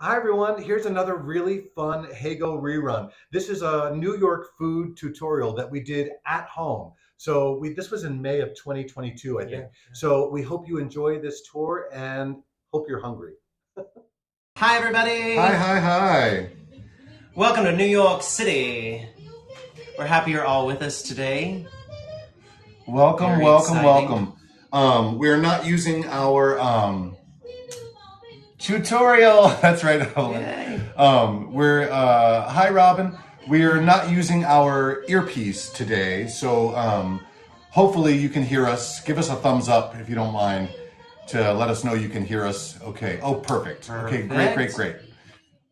Hi everyone, here's another really fun Heygo rerun. This is a New York food tutorial that we did at home. This was in May of 2022, I think. Yeah. So we hope you enjoy this tour and hope you're hungry. Hi, everybody. Hi. Welcome to New York City. We're happy you're all with us today. Welcome. Very exciting. We're not using our tutorial. That's right, Ellen. Yay. Hi, Robin. We are not using our earpiece today, so hopefully you can hear us. Give us a thumbs up if you don't mind to let us know you can hear us. Okay. Oh, perfect. Okay, great.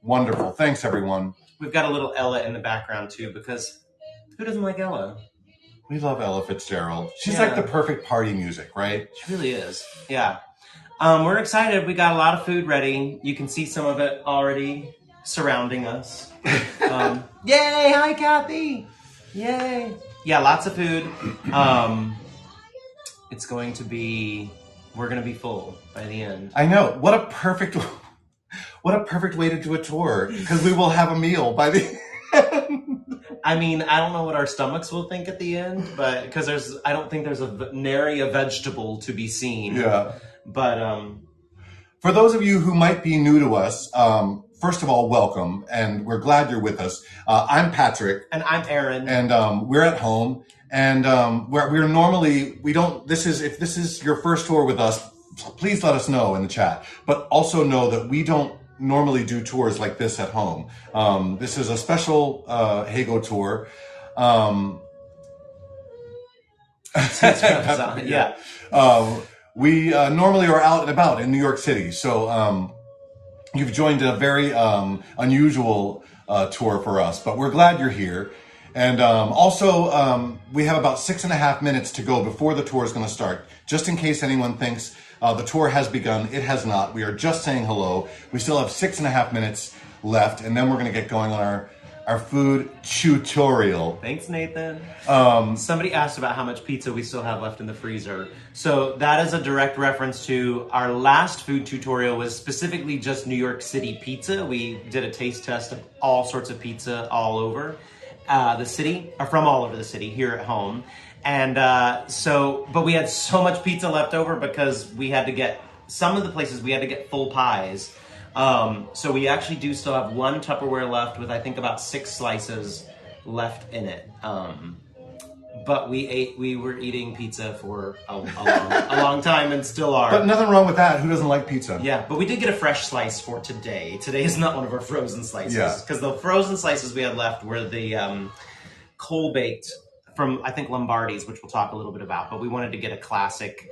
Wonderful. Thanks, everyone. We've got a little Ella in the background, too, because who doesn't like Ella? We love Ella Fitzgerald. She's Yeah. like the perfect party music, right? She really is. Yeah. We're excited. We got a lot of food ready. You can see some of it already surrounding us. Yay! Hi, Kathy! Yay! Yeah, lots of food. It's going to be... We're going to be full by the end. I know. What a perfect way to do a tour, because we will have a meal by the end. I mean, I don't know what our stomachs will think at the end, but because I don't think there's nary a vegetable to be seen. Yeah. But for those of you who might be new to us, first of all, welcome, and we're glad you're with us. I'm Patrick, and I'm Aaron, and we're at home, and we're normally if this is your first tour with us, please let us know in the chat. But also know that we don't normally do tours like this at home. This is a special Heygo tour. Yeah. We normally are out and about in New York City, so you've joined a very unusual tour for us, but we're glad you're here. And also, we have about 6.5 minutes to go before the tour is going to start. Just in case anyone thinks the tour has begun, it has not. We are just saying hello. We still have 6.5 minutes left, and then we're going to get going on our food tutorial. Thanks, Nathan. Somebody asked about how much pizza we still have left in the freezer. So that is a direct reference to our last food tutorial was specifically just New York City pizza. We did a taste test of all sorts of pizza all over the city, or from all over the city here at home. And but we had so much pizza left over because we had to get, some of the places we had to get full pies. So we actually do still have one Tupperware left with I think about 6 slices left in it. But we were eating pizza for a long time and still are. But nothing wrong with that. Who doesn't like pizza? Yeah, but we did get a fresh slice for today. Today is not one of our frozen slices. Yeah. Because the frozen slices we had left were the coal baked from I think Lombardi's, which we'll talk a little bit about. But we wanted to get a classic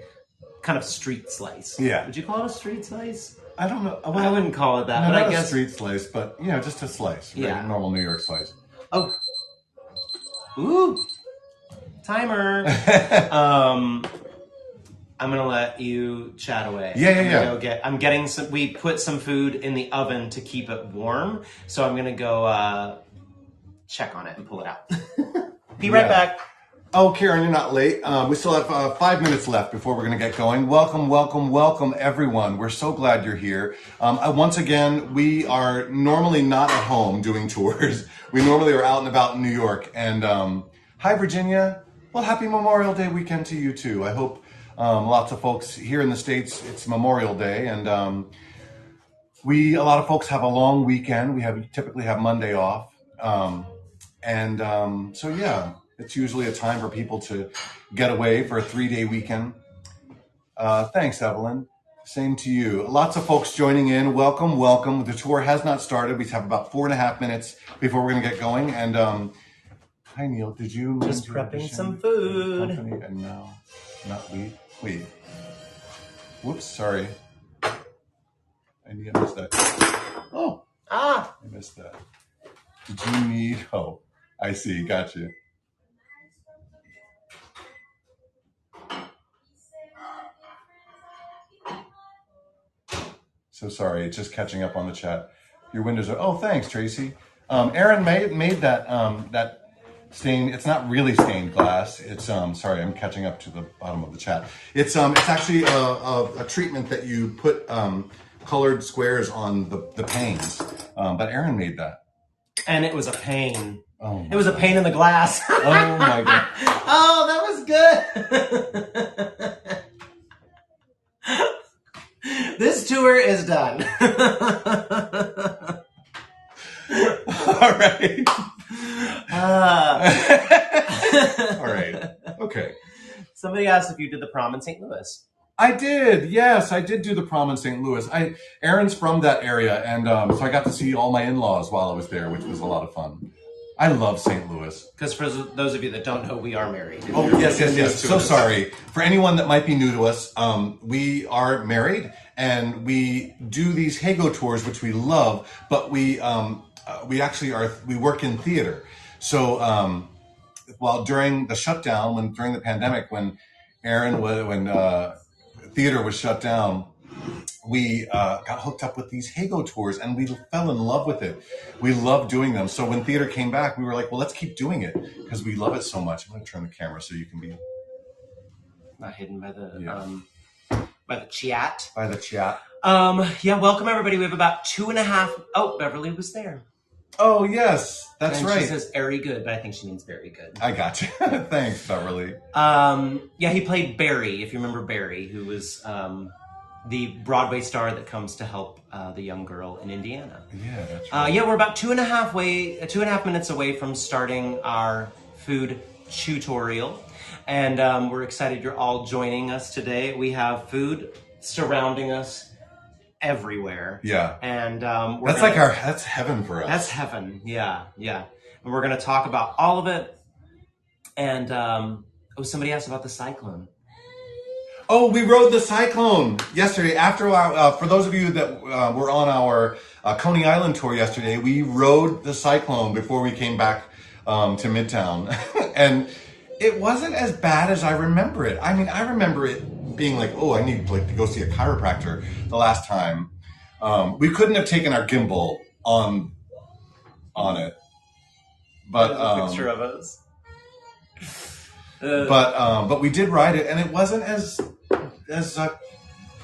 kind of street slice. Yeah. Would you call it a street slice? I don't know. Well, I wouldn't call it that, no, but not I guess a street slice, but just a slice. Right? Yeah. A normal New York slice. Oh. Ooh. Timer. I'm gonna let you chat away. Yeah. I'm getting some. We put some food in the oven to keep it warm, so I'm gonna go check on it and pull it out. Be right back. Oh, Karen, you're not late. We still have 5 minutes left before we're going to get going. Welcome, everyone. We're so glad you're here. Once again, we are normally not at home doing tours. We normally are out and about in New York. And hi, Virginia. Well, happy Memorial Day weekend to you, too. I hope lots of folks here in the States, it's Memorial Day. And a lot of folks have a long weekend. We typically have Monday off. So, yeah. It's usually a time for people to get away for a 3-day weekend. Thanks, Evelyn. Same to you. Lots of folks joining in. Welcome. The tour has not started. We have about 4.5 minutes before we're going to get going. And hi, Neil. Did you just prepping some food? And no, not we. Wait. Whoops. Sorry. I missed that. Oh. I missed that. Did you need? Oh, I see. Got you. So sorry, it's just catching up on the chat. Your windows are, oh, thanks, Tracy. Aaron made that stain. It's not really stained glass. It's, sorry, I'm catching up to the bottom of the chat. It's actually a treatment that you put colored squares on the panes. But Aaron made that. And it was a pain. Oh, it was a pain in the glass. Oh my God. Oh, that was good. This tour is done. All right. All right. Okay. Somebody asked if you did the prom in St. Louis. I did. Yes, I did do the prom in St. Louis. Aaron's from that area, and so I got to see all my in-laws while I was there, which was a lot of fun. I love St. Louis. Because for those of you that don't know, we are married. Oh, yes. So sorry. For anyone that might be new to us, we are married, and we do these Heygo tours, which we love, but we work in theater. So while during the shutdown, during the pandemic, when theater was shut down, we got hooked up with these Heygo tours, and we fell in love with it. We love doing them. So when theater came back, we were like, well, let's keep doing it because we love it so much. I'm going to turn the camera so you can be not hidden by the chat. By the chat. Yeah, welcome everybody. We have about 2.5. Oh, Beverly was there. Oh, yes, that's right. She says very good, but I think she means very good. I got you. Thanks, Beverly. Yeah, he played Barry, if you remember Barry, who was the Broadway star that comes to help the young girl in Indiana. Yeah, that's right. Yeah, we're about 2.5 minutes away from starting our food tutorial. And we're excited you're all joining us today. We have food surrounding us everywhere. Yeah. And that's heaven for us. That's heaven. Yeah. And we're going to talk about all of it. And somebody asked about the cyclone. Oh, we rode the cyclone yesterday. For those of you that were on our Coney Island tour yesterday, we rode the cyclone before we came back to Midtown. And it wasn't as bad as I remember it. I mean, I remember it being like, oh, I need to go see a chiropractor the last time. We couldn't have taken our gimbal on it. But a picture of us. But we did ride it, and it wasn't as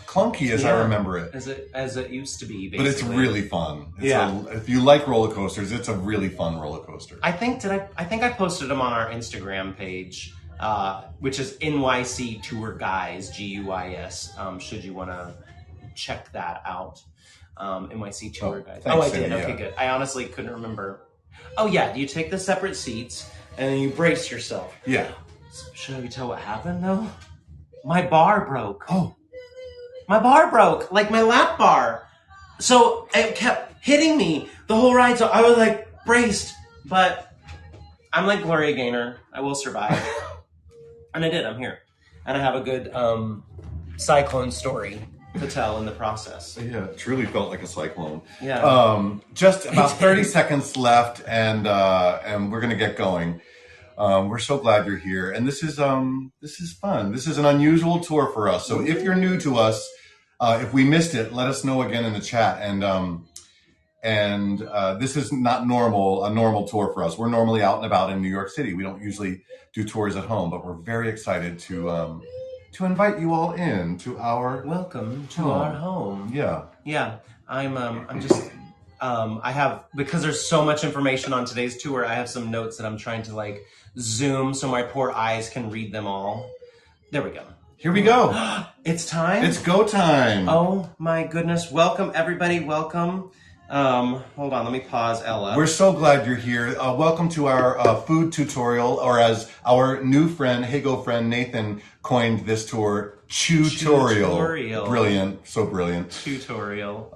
clunky as I remember it. As it used to be, basically. But it's really fun. If you like roller coasters, it's a really fun roller coaster. I think I posted them on our Instagram page, which is NYC Tour Guys, GUIS. Should you want to check that out, NYC Tour Guys. Thanks, I did. Cindy, okay, good. I honestly couldn't remember. Oh yeah, you take the separate seats and then you brace yourself. Yeah. Should I tell what happened though? My bar broke. Oh. My bar broke, like my lap bar. So it kept hitting me the whole ride. So I was like braced, but I'm like Gloria Gaynor. I will survive. And I did. I'm here. And I have a good cyclone story to tell in the process. Yeah, it truly felt like a cyclone. Yeah. Just about 30 seconds left, and we're gonna get going. We're so glad you're here, and this is fun. This is an unusual tour for us. So if you're new to us, if we missed it, let us know again in the chat. And this is not a normal tour for us. We're normally out and about in New York City. We don't usually do tours at home, but we're very excited to invite you all in to our welcome to our home. Yeah. I'm just I have, because there's so much information on today's tour, I have some notes that I'm trying to like zoom so my poor eyes can read them all. There we go. Here we go. It's time. It's go time. Oh my goodness. Welcome everybody. Welcome. Hold on, let me pause Ella. We're so glad you're here. Welcome to our food tutorial, or as our new friend, Heygo friend Nathan coined this tour, tutorial. Brilliant, so brilliant. Tutorial.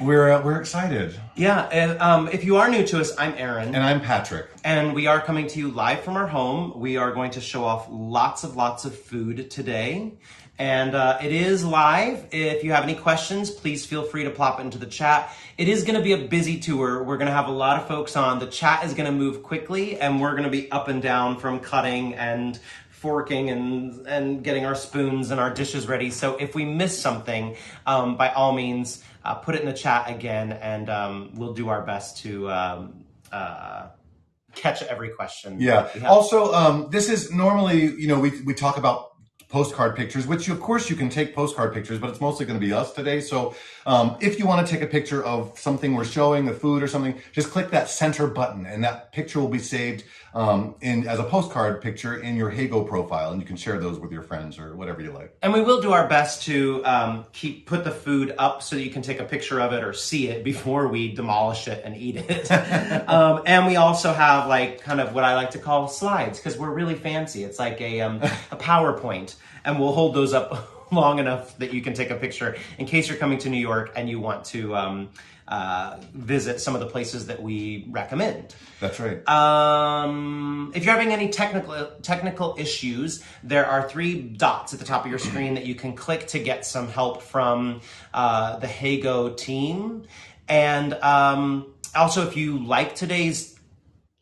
We're excited. Yeah, and if you are new to us, I'm Aaron. And I'm Patrick. And we are coming to you live from our home. We are going to show off lots of food today. And it is live. If you have any questions, please feel free to plop into the chat. It is going to be a busy tour. We're going to have a lot of folks on. The chat is going to move quickly, and we're going to be up and down from cutting and forking and getting our spoons and our dishes ready. So if we miss something, by all means, put it in the chat again, and we'll do our best to catch every question. Yeah. Also, this is normally, we talk about postcard pictures, which of course you can take postcard pictures, but it's mostly going to be us today. So if you want to take a picture of something we're showing, the food or something, just click that center button and that picture will be saved as a postcard picture in your Heygo profile, and you can share those with your friends or whatever you like. And we will do our best to put the food up so that you can take a picture of it or see it before we demolish it and eat it. And we also have like kind of what I like to call slides, because we're really fancy. It's like a PowerPoint, and we'll hold those up long enough that you can take a picture in case you're coming to New York and you want to visit some of the places that we recommend. That's right. If you're having any technical issues, there are 3 dots at the top of your screen that you can click to get some help from the Heygo team. And also, if you like today's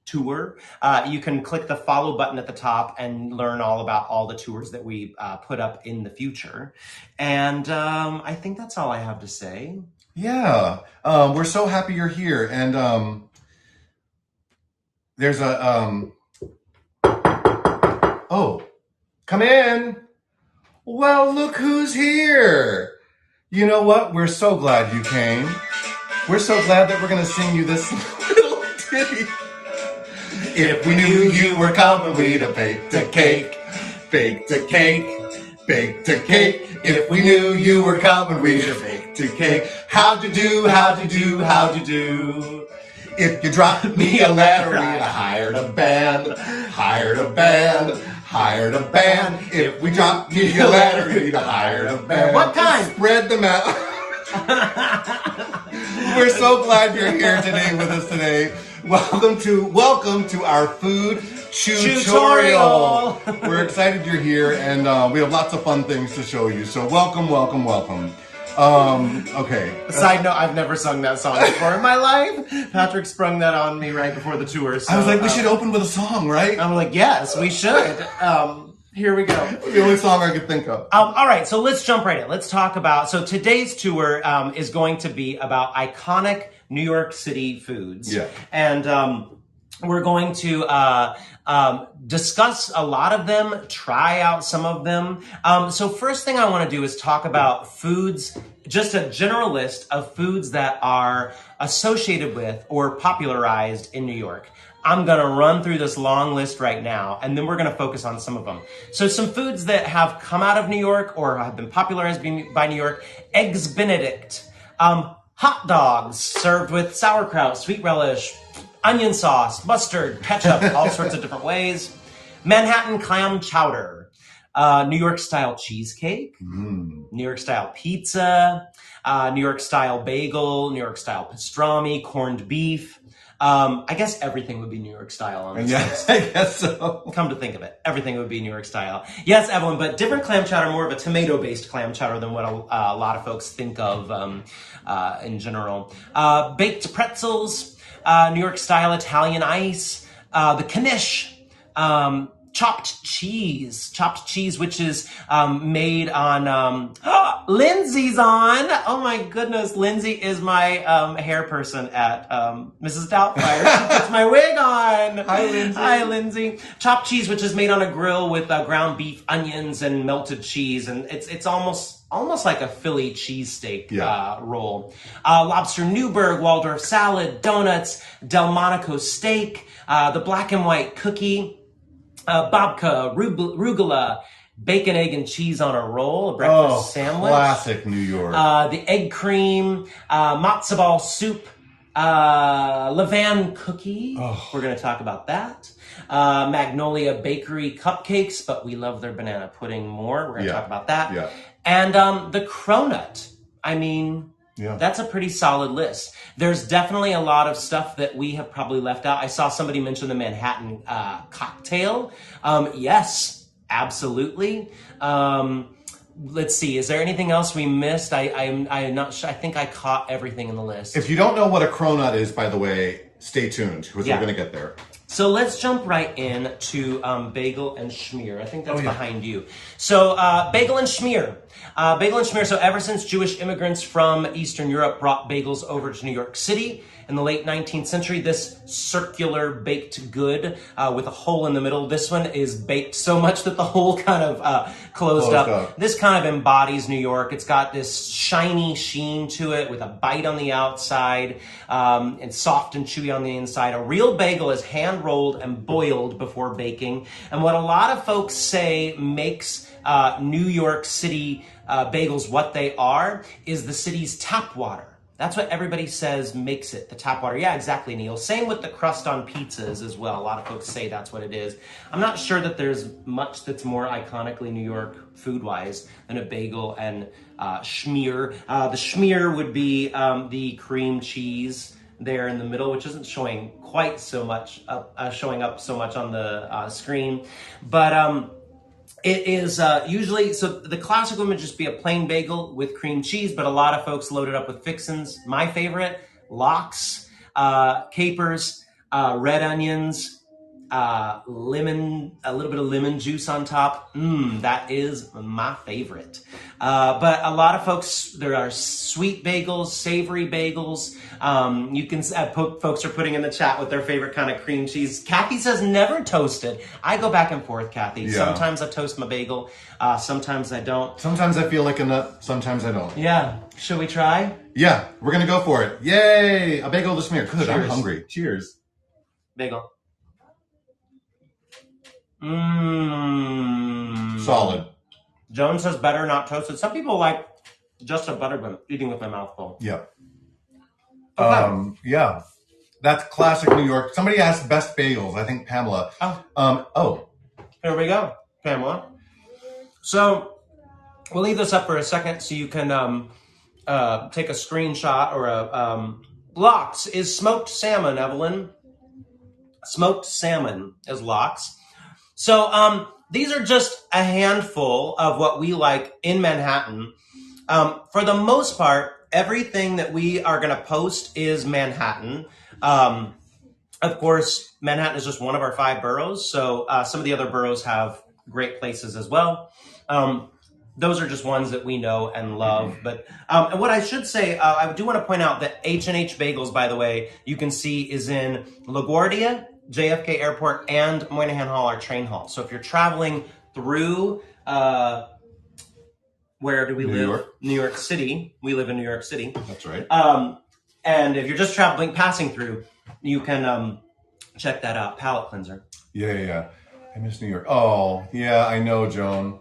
tour, you can click the follow button at the top and learn all about all the tours that we put up in the future. And I think that's all I have to say. Yeah, we're so happy you're here. And there's a, oh, come in. Well, look who's here. You know what? We're so glad you came. We're so glad that we're going to sing you this little ditty. If we knew you were coming, we'd have baked a cake, baked a cake, baked a cake. If we knew you were coming, we'd have baked a cake. How'd you do, how'd you do, how'd you do? If you dropped me a letter, we'd have hired a band, hired a band, hired a band. If we dropped me a letter, we'd have hired a band. What kind? Spread them out. We're so glad you're here today with us today. Welcome to our food tutorial. We're excited you're here, and we have lots of fun things to show you. So welcome. Okay. Side note, I've never sung that song before in my life. Patrick sprung that on me right before the tour. So, I was like, we should open with a song, right? I'm like, yes, we should. Here we go. The only song I could think of. All right, so let's jump right in. Let's talk about, so today's tour is going to be about iconic New York City foods. Yeah. And we're going to discuss a lot of them, try out some of them. So first thing I want to do is talk about foods, just a general list of foods that are associated with or popularized in New York. I'm going to run through this long list right now, and then we're going to focus on some of them. So some foods that have come out of New York or have been popularized by New York: Eggs Benedict, hot dogs served with sauerkraut, sweet relish, onion sauce, mustard, ketchup, all sorts of different ways. Manhattan clam chowder, New York style cheesecake, New York style pizza, New York style bagel, New York style pastrami, corned beef. I guess everything would be New York style on this list. I guess so. Come to think of it, everything would be New York style. Yes, Evelyn, but different clam chowder, more of a tomato-based clam chowder than what a lot of folks think of in general. Baked pretzels, New York style Italian ice, the knish, chopped cheese, which is made on Lindsay's on. Oh my goodness, Lindsay is my hair person at Mrs. Doubtfire. She puts my wig on. Hi, Lindsay. Hi, Lindsay. Chopped cheese, which is made on a grill with ground beef, onions, and melted cheese, and it's almost like a Philly cheesesteak roll. Lobster Newburgh, Waldorf salad, donuts, Delmonico steak, the black and white cookie, babka, arugula, bacon, egg, and cheese on a roll, a breakfast sandwich. Classic New York. The egg cream, matzo ball soup, Levain cookie. Oh. We're going to talk about that. Magnolia bakery cupcakes, but we love their banana pudding more. We're going to talk about that. Yeah. And the Cronut. I mean, that's a pretty solid list. There's definitely a lot of stuff that we have probably left out. I saw somebody mention the Manhattan cocktail. Yes, absolutely. Let's see. Is there anything else we missed? I'm not sure. I think I caught everything in the list. If you don't know what a cronut is, by the way, stay tuned because we're going to get there. So let's jump right in to bagel and schmear. I think that's behind you. So bagel and schmear. Bagel and schmear. So ever since Jewish immigrants from Eastern Europe brought bagels over to New York City in the late 19th century, this circular baked good with a hole in the middle, this one is baked so much that the hole kind of closed up. This kind of embodies New York. It's got this shiny sheen to it with a bite on the outside and soft and chewy on the inside. A real bagel is hand rolled and boiled before baking. And what a lot of folks say makes New York City bagels what they are is the city's tap water. That's what everybody says makes it, the tap water. Yeah, exactly, Neil. Same with the crust on pizzas as well. A lot of folks say that's what it is. I'm not sure that there's much that's more iconically New York food-wise than a bagel and schmear. The schmear would be the cream cheese there in the middle, which isn't showing quite so much, showing up so much on the screen. But it is usually, so the classic one would just be a plain bagel with cream cheese, but a lot of folks load it up with fixins. My favorite, lox, capers, red onions, lemon, a little bit of lemon juice on top. That is my favorite. But a lot of folks, there are sweet bagels, savory bagels. You can, folks are putting in the chat with their favorite kind of cream cheese. Kathy says never toasted. I go back and forth, Kathy. Yeah. Sometimes I toast my bagel. Sometimes I don't. Sometimes I feel like a nut. Sometimes I don't. Yeah. Should we try? Yeah, we're going to go for it. Yay! A bagel to smear. Good, I'm hungry. Cheers. Bagel. Solid. Joan says better, not toasted. Some people like just a buttered one, eating with my mouth full. Yeah. Okay. Yeah. That's classic New York. Somebody asked best bagels. I think Pamela. Here we go, Pamela. So we'll leave this up for a second so you can take a screenshot or a lox is smoked salmon, Evelyn. Smoked salmon is lox. So these are just a handful of what we like in Manhattan. For the most part, everything that we are going to post is Manhattan. Of course, Manhattan is just one of our 5 boroughs. So some of the other boroughs have great places as well. Those are just ones that we know and love. But and what I should say, I do want to point out that H&H Bagels, by the way, you can see is in LaGuardia, JFK Airport, and Moynihan Hall, our train hall. So if you're traveling through, where do we live? York. New York City. We live in New York City. That's right. And if you're just traveling, passing through, you can check that out. Palate cleanser. Yeah. I miss New York. Oh, yeah, I know, Joan.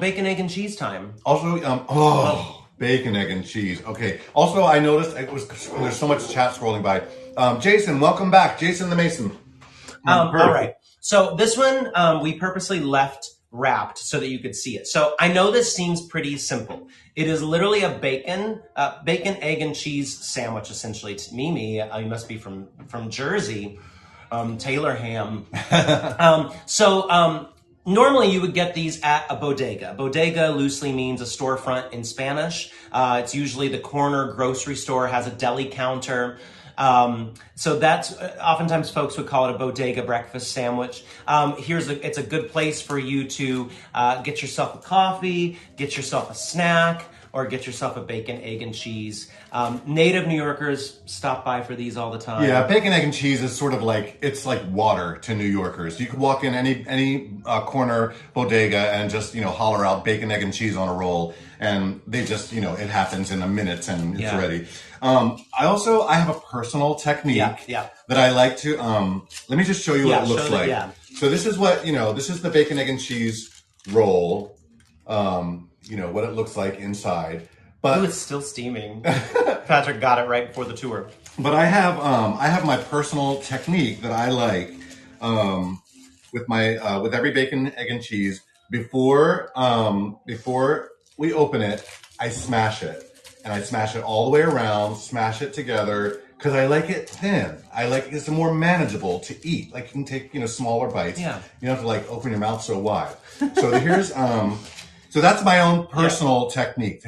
Bacon, egg, and cheese time. Also, bacon, egg, and cheese. Okay. Also, I noticed there's so much chat scrolling by. Jason, welcome back. Jason the Mason. All right. So this one we purposely left wrapped so that you could see it. So I know this seems pretty simple. It is literally a bacon, egg, and cheese sandwich, essentially. To Mimi, you must be from Jersey. Taylor ham. Normally you would get these at a bodega. Bodega loosely means a storefront in Spanish. It's usually the corner grocery store, has a deli counter. So that's oftentimes folks would call it a bodega breakfast sandwich. It's a good place for you to get yourself a coffee, get yourself a snack, or get yourself a bacon, egg, and cheese. Native New Yorkers stop by for these all the time. Yeah, bacon, egg, and cheese is sort of like, it's like water to New Yorkers. You could walk in any corner bodega and just, holler out bacon, egg, and cheese on a roll. And they just, it happens in a minute and it's ready. I have a personal technique that I like to, let me just show you what it looks like. So this is what, this is the bacon, egg, and cheese roll. What it looks like inside. But it's still steaming. Patrick got it right before the tour. But I have my personal technique that I like with every bacon, egg, and cheese. Before we open it, I smash it. And I smash it all the way around, smash it together, because I like it thin. It's more manageable to eat. Like you can take, smaller bites. Yeah. You don't have to open your mouth so wide. So here's so that's my own personal technique.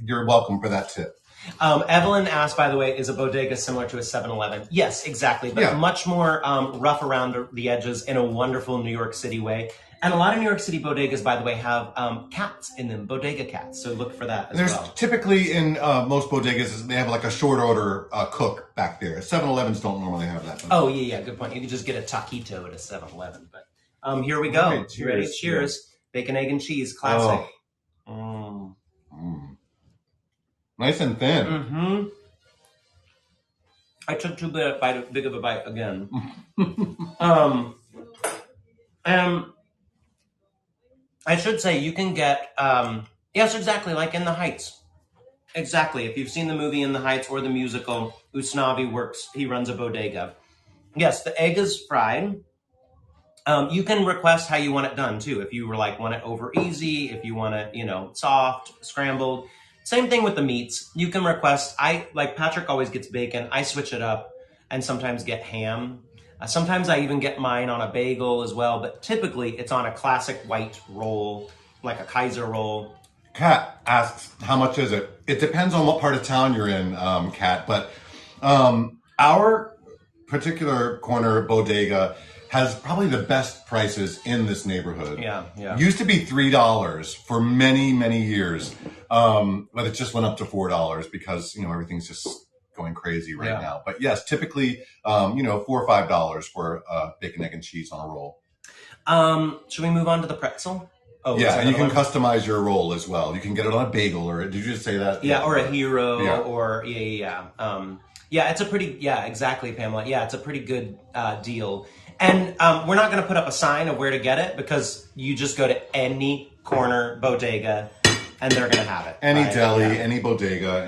You're welcome for that tip. Evelyn asked, by the way, is a bodega similar to a 7-Eleven? Yes, exactly, but much more rough around the edges in a wonderful New York City way. And a lot of New York City bodegas, by the way, have cats in them, bodega cats. So look for that as well. Typically in most bodegas, they have like a short order cook back there. 7-Elevens don't normally have that. Oh, yeah, good point. You can just get a taquito at a 7-Eleven. But here we go. Okay, You ready? Cheers. Bacon, egg, and cheese. Classic. Oh. Nice and thin. Mm-hmm. I took too big of a bite again. I should say you can get, yes, exactly, like in the Heights. Exactly. If you've seen the movie In the Heights or the musical, Usnavi he runs a bodega. Yes, the egg is fried. You can request how you want it done too. If you were like, want it over easy, if you want it, soft, scrambled. Same thing with the meats. You can request, like Patrick always gets bacon. I switch it up and sometimes get ham. Sometimes I even get mine on a bagel as well, but typically it's on a classic white roll, like a Kaiser roll. Kat asks, how much is it? It depends on what part of town you're in, Kat, but our particular corner bodega has probably the best prices in this neighborhood. Yeah. Used to be $3 for many, many years, but it just went up to $4 because, everything's just going crazy right now. But yes, typically, $4 or $5 for bacon, egg, and cheese on a roll. Should we move on to the pretzel? Oh, yeah, and you can customize your roll as well. You can get it on a bagel, or did you just say that? Yeah, or a hero, or it's a pretty, exactly, Pamela. Yeah, it's a pretty good deal. And we're not going to put up a sign of where to get it because you just go to any corner bodega and they're going to have it. Any deli, any bodega,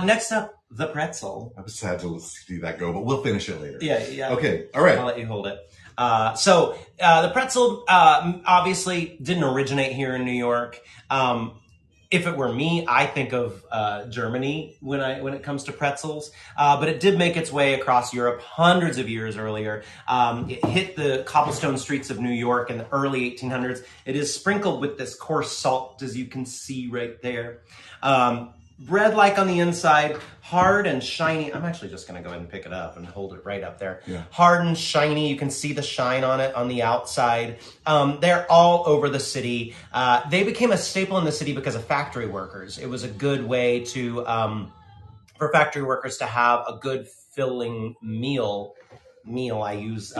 Next up, the pretzel. I was sad to see that go, but we'll finish it later. Yeah. Okay, all right. I'll let you hold it. So the pretzel obviously didn't originate here in New York. If it were me, I think of Germany when it comes to pretzels, but it did make its way across Europe hundreds of years earlier. It hit the cobblestone streets of New York in the early 1800s. It is sprinkled with this coarse salt, as you can see right there. Bread-like on the inside, hard and shiny. I'm actually just going to go ahead and pick it up and hold it right up there. Yeah. Hard and shiny. You can see the shine on it on the outside. They're all over the city. They became a staple in the city because of factory workers. It was a good way to for factory workers to have a good filling meal I use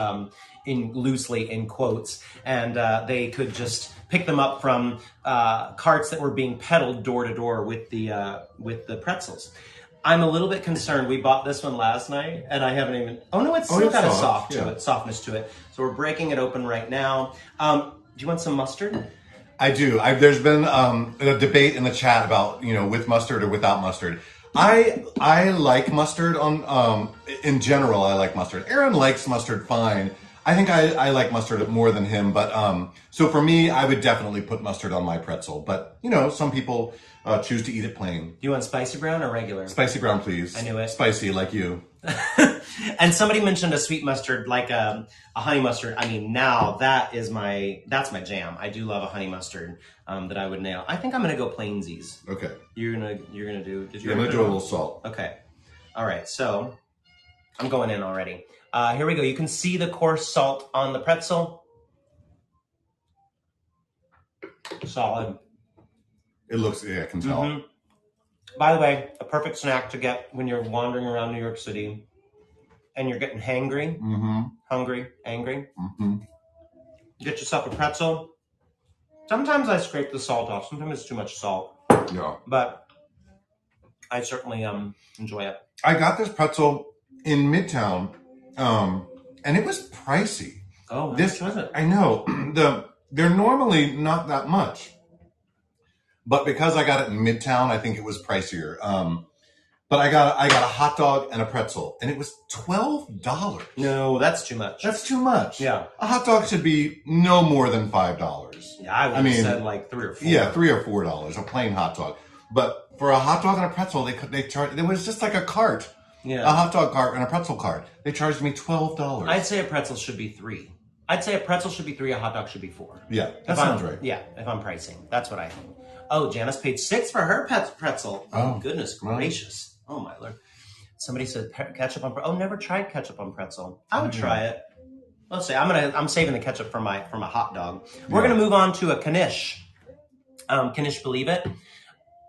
loosely in quotes, and they could just pick them up from carts that were being peddled door to door with the pretzels. I'm a little bit concerned. We bought this one last night, and I haven't even. Oh no, it's still got a softness to it. So we're breaking it open right now. Do you want some mustard? I do. There's been a debate in the chat about with mustard or without mustard. I like mustard on in general. I like mustard. Aaron likes mustard fine. I think I like mustard more than him, but so for me, I would definitely put mustard on my pretzel. But some people choose to eat it plain. Do you want spicy brown or regular? Spicy brown, please. I knew it. Spicy, like you. And somebody mentioned a sweet mustard, like a honey mustard. I mean, now that's my jam. I do love a honey mustard that I would nail. I think I'm gonna go plainsies. Okay. You're gonna do. Did you? I'm gonna do a little salt. Okay. All right. So I'm going in already. Here we go. You can see the coarse salt on the pretzel. Solid. It looks, I can tell. Mm-hmm. By the way, a perfect snack to get when you're wandering around New York City and you're getting hangry, hungry, angry. Get yourself a pretzel. Sometimes I scrape the salt off. Sometimes it's too much salt. Yeah. But I certainly enjoy it. I got this pretzel in Midtown, and it was pricey. Oh, how much was it? I know. They're normally not that much. But because I got it in Midtown, I think it was pricier. But I got a hot dog and a pretzel, and it was $12. No, that's too much. That's too much. Yeah. A hot dog should be no more than $5. Yeah, I would have said like $3 or $4. Yeah, $3 or $4, a plain hot dog. But for a hot dog and a pretzel, they charged. It was just like a cart. Yeah. A hot dog cart and a pretzel cart. They charged me $12. I'd say a pretzel should be $3. I'd say a pretzel should be $3, a hot dog should be $4. Yeah, that sounds right. Yeah, if I'm pricing. That's what I think. Oh, Janice paid $6 for her pretzel. Oh, goodness gracious. Oh, my Lord. Somebody said ketchup on pretzel. Oh, never tried ketchup on pretzel. I would try it. Let's see. I'm saving the ketchup for my hot dog. We're gonna move on to a knish. Knish, believe it?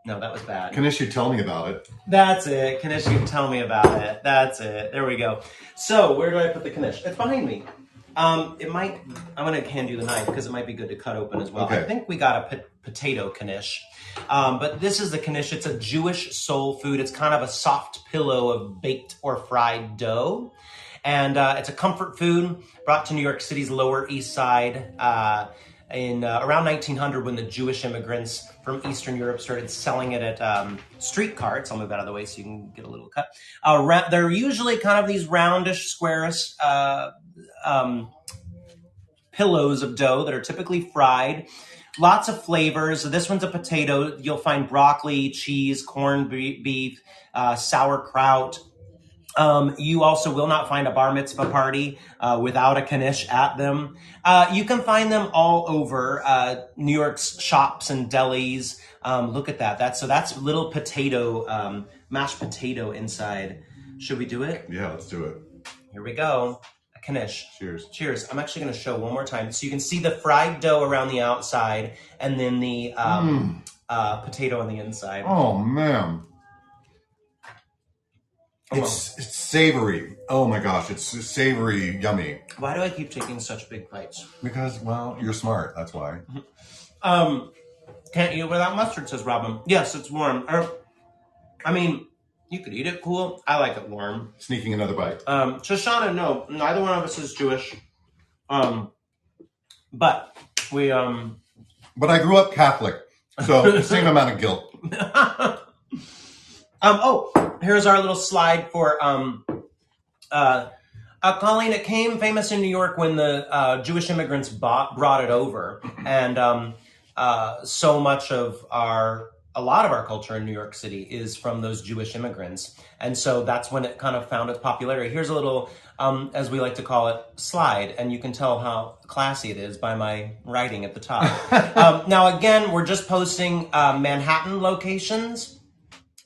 No, that was bad. Knish, you tell me about it. That's it. Knish, you tell me about it. That's it. There we go. So where do I put the knish? It's behind me. I'm gonna hand you the knife because it might be good to cut open as well. Okay. I think we got a potato knish. But this is the knish. It's a Jewish soul food. It's kind of a soft pillow of baked or fried dough. And it's a comfort food brought to New York City's Lower East Side in around 1900 when the Jewish immigrants from Eastern Europe started selling it at street carts. I'll move out of the way so you can get a little cut. They're usually kind of these roundish, squarish pillows of dough that are typically fried. Lots of flavors. This one's a potato. You'll find broccoli, cheese, corned beef, sauerkraut. You also will not find a bar mitzvah party without a knish at them. You can find them all over New York's shops and delis. Look at that. That's little potato, mashed potato inside. Should we do it? Yeah, let's do it. Here we go. A knish. Cheers. Cheers. I'm actually going to show one more time. So you can see the fried dough around the outside and then the potato on the inside. Oh, man. It's savory. Oh my gosh, it's savory, yummy. Why do I keep taking such big bites? Because, well, you're smart. That's why. Can't eat it without mustard, says Robin. Yes, it's warm. You could eat it cool. I like it warm. Sneaking another bite. Shoshana, no, neither one of us is Jewish. But we But I grew up Catholic, so same amount of guilt. Here's our little slide for Colleen. It came famous in New York when the Jewish immigrants brought it over, and so much of a lot of our culture in New York City is from those Jewish immigrants, and so that's when it kind of found its popularity. Here's a little, as we like to call it, slide, and you can tell how classy it is by my writing at the top. Now, again, we're just posting Manhattan locations.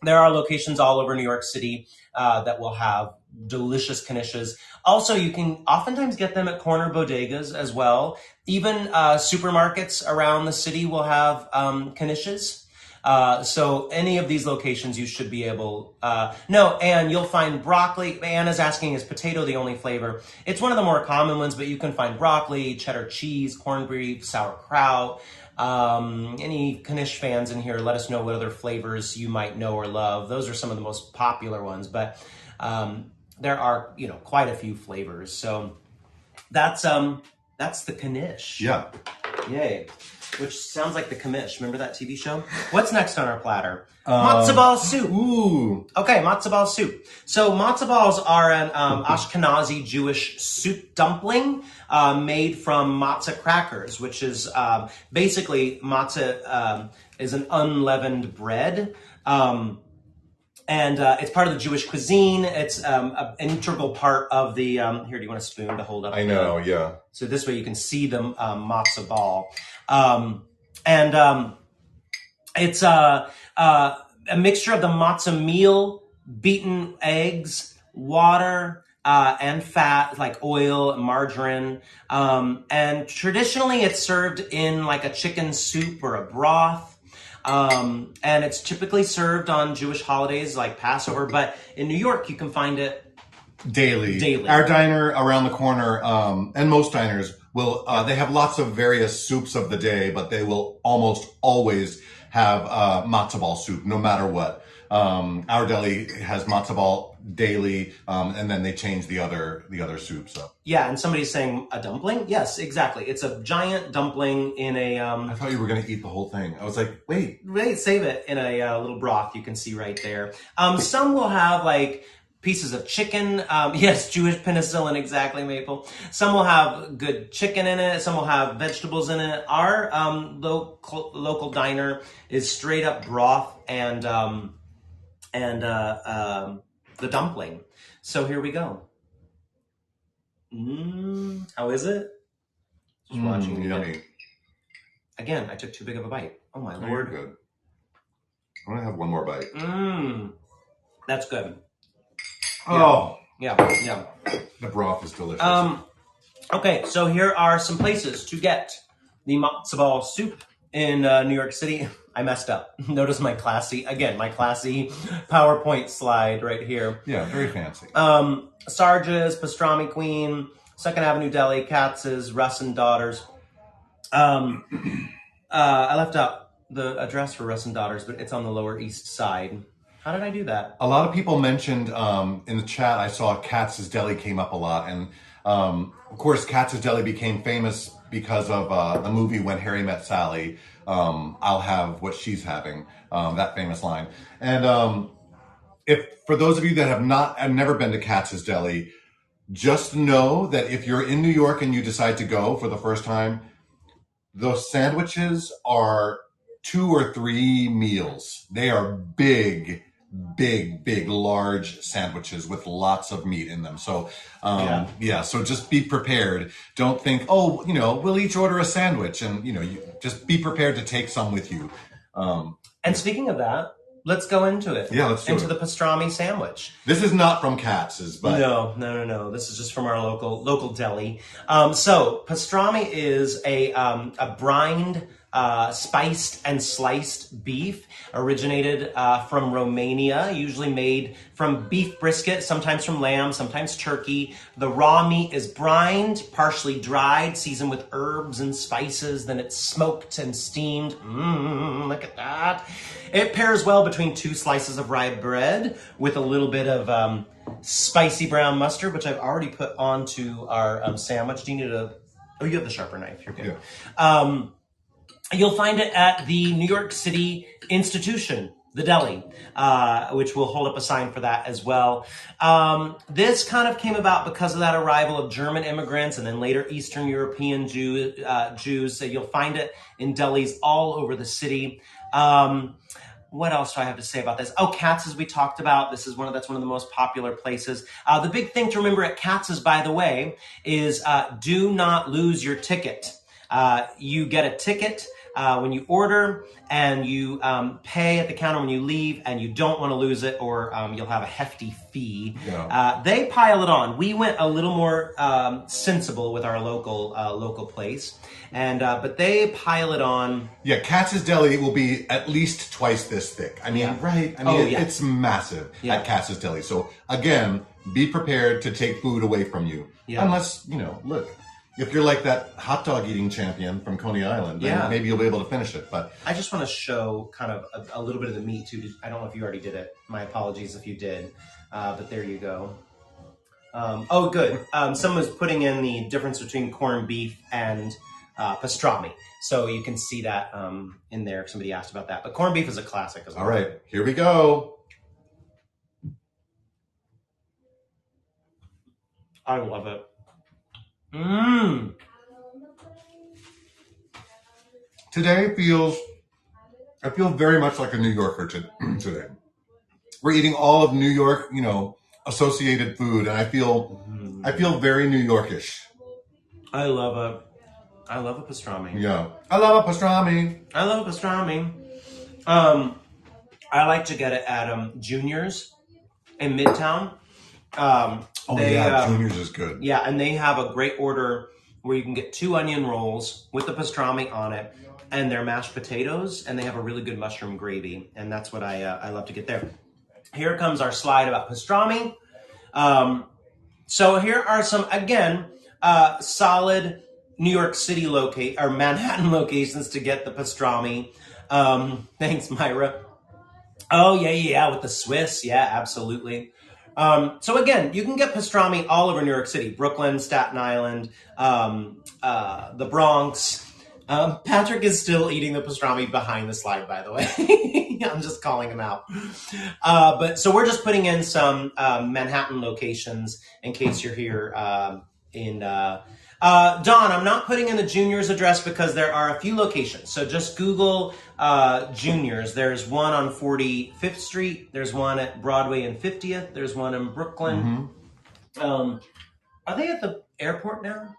There are locations all over New York City that will have delicious knishes. Also, you can oftentimes get them at corner bodegas as well. Even supermarkets around the city will have knishes. So any of these locations you should be able... Anne, you'll find broccoli. Anne is asking, is potato the only flavor? It's one of the more common ones, but you can find broccoli, cheddar cheese, corned beef, sauerkraut. Any knish fans in here, let us know what other flavors you might know or love. Those are some of the most popular ones, but there are, quite a few flavors. So that's the knish. Yeah. Yay. Which sounds like the Commish. Remember that TV show? What's next on our platter? Matzo ball soup. Ooh. Okay, matzo ball soup. So matzo balls are an Ashkenazi Jewish soup dumpling made from matzah crackers, which is basically matzah is an unleavened bread. And it's part of the Jewish cuisine. It's an integral part of the, here, do you want a spoon to hold up? I know, yeah. So this way you can see the matzo ball. It's a mixture of the matzah meal, beaten eggs, water, and fat, like oil, margarine. And traditionally it's served in like a chicken soup or a broth. And it's typically served on Jewish holidays like Passover, but in New York, you can find it daily. Our diner around the corner, and most diners will, they have lots of various soups of the day, but they will almost always have matzo ball soup, no matter what. Our deli has matzo ball daily, and then they change the other soups up. Yeah, and somebody's saying a dumpling? Yes, exactly. It's a giant dumpling in a... I thought you were going to eat the whole thing. I was like, wait, save it in a little broth you can see right there. Some will have like pieces of chicken. Yes, Jewish penicillin, exactly, Maple. Some will have good chicken in it. Some will have vegetables in it. Our local diner is straight up broth and the dumpling. So here we go. How is it? Just watching. Yummy. Again, I took too big of a bite. Oh my Lord. You're good. I'm gonna have one more bite. That's good. Oh, Yeah. the broth is delicious. Okay, so here are some places to get the matzo ball soup in New York City. I messed up. Notice my classy PowerPoint slide right here. Yeah, very fancy. Sarge's, Pastrami Queen, Second Avenue Deli, Katz's, Russ and Daughters. I left out the address for Russ and Daughters, but it's on the Lower East Side. How did I do that? A lot of people mentioned in the chat, I saw Katz's Deli came up a lot. And of course, Katz's Deli became famous because of the movie When Harry Met Sally. I'll have what she's having, that famous line. And if for those of you that have never been to Katz's Deli, just know that if you're in New York and you decide to go for the first time, those sandwiches are 2 or 3 meals. They are big, large sandwiches with lots of meat in them. So, so just be prepared. Don't think, we'll each order a sandwich, and, you just be prepared to take some with you. And speaking of that, let's go into it. Yeah, let's do into the pastrami sandwich. This is not from Katz's, but no. This is just from our local deli. So pastrami is a brined, spiced and sliced beef, originated from Romania, usually made from beef brisket, sometimes from lamb, sometimes turkey. The raw meat is brined, partially dried, seasoned with herbs and spices. Then it's smoked and steamed. Look at that. It pairs well between 2 slices of rye bread with a little bit of spicy brown mustard, which I've already put onto our sandwich. Do you need a... Oh, you have the sharper knife. You're good. Yeah. You'll find it at the New York City Institution, the deli, which we'll hold up a sign for that as well. This kind of came about because of that arrival of German immigrants and then later Eastern European Jews. So you'll find it in delis all over the city. What else do I have to say about this? Oh, Katz's we talked about. That's one of the most popular places. The big thing to remember at Katz's, by the way, is do not lose your ticket. You get a ticket when you order, and you pay at the counter when you leave, and you don't want to lose it, or you'll have a hefty fee. Yeah. They pile it on. We went a little more sensible with our local place, and but they pile it on. Yeah, Katz's Deli will be at least twice this thick. I mean, right? I mean, it's massive at Katz's Deli. So again, be prepared to take food away from you, unless look. If you're like that hot dog eating champion from Coney Island, then maybe you'll be able to finish it. But I just want to show kind of a little bit of the meat too. I don't know if you already did it. My apologies if you did. But there you go. Oh, good. Someone was putting in the difference between corned beef and pastrami. So you can see that in there. Somebody asked about that. But corned beef is a classic as well. All right, here we go. I love it. Today I feel very much like a New Yorker today. We're eating all of New York, associated food, and I feel very New Yorkish. I love a pastrami. Yeah, I love a pastrami. I like to get it at Junior's in Midtown. Junior's is good. Yeah, and they have a great order where you can get 2 onion rolls with the pastrami on it and their mashed potatoes, and they have a really good mushroom gravy, and that's what I love to get there. Here comes our slide about pastrami. So here are some, again, solid New York City or Manhattan locations to get the pastrami. Thanks, Myra. Oh, yeah, with the Swiss. Yeah, absolutely. So again, you can get pastrami all over New York City, Brooklyn, Staten Island, the Bronx. Patrick is still eating the pastrami behind the slide, by the way. I'm just calling him out. So we're just putting in some Manhattan locations in case you're here in Dawn, I'm not putting in the Junior's address because there are a few locations. So just Google Junior's. There's one on 45th Street. There's one at Broadway and 50th. There's one in Brooklyn. Mm-hmm. Are they at the airport now?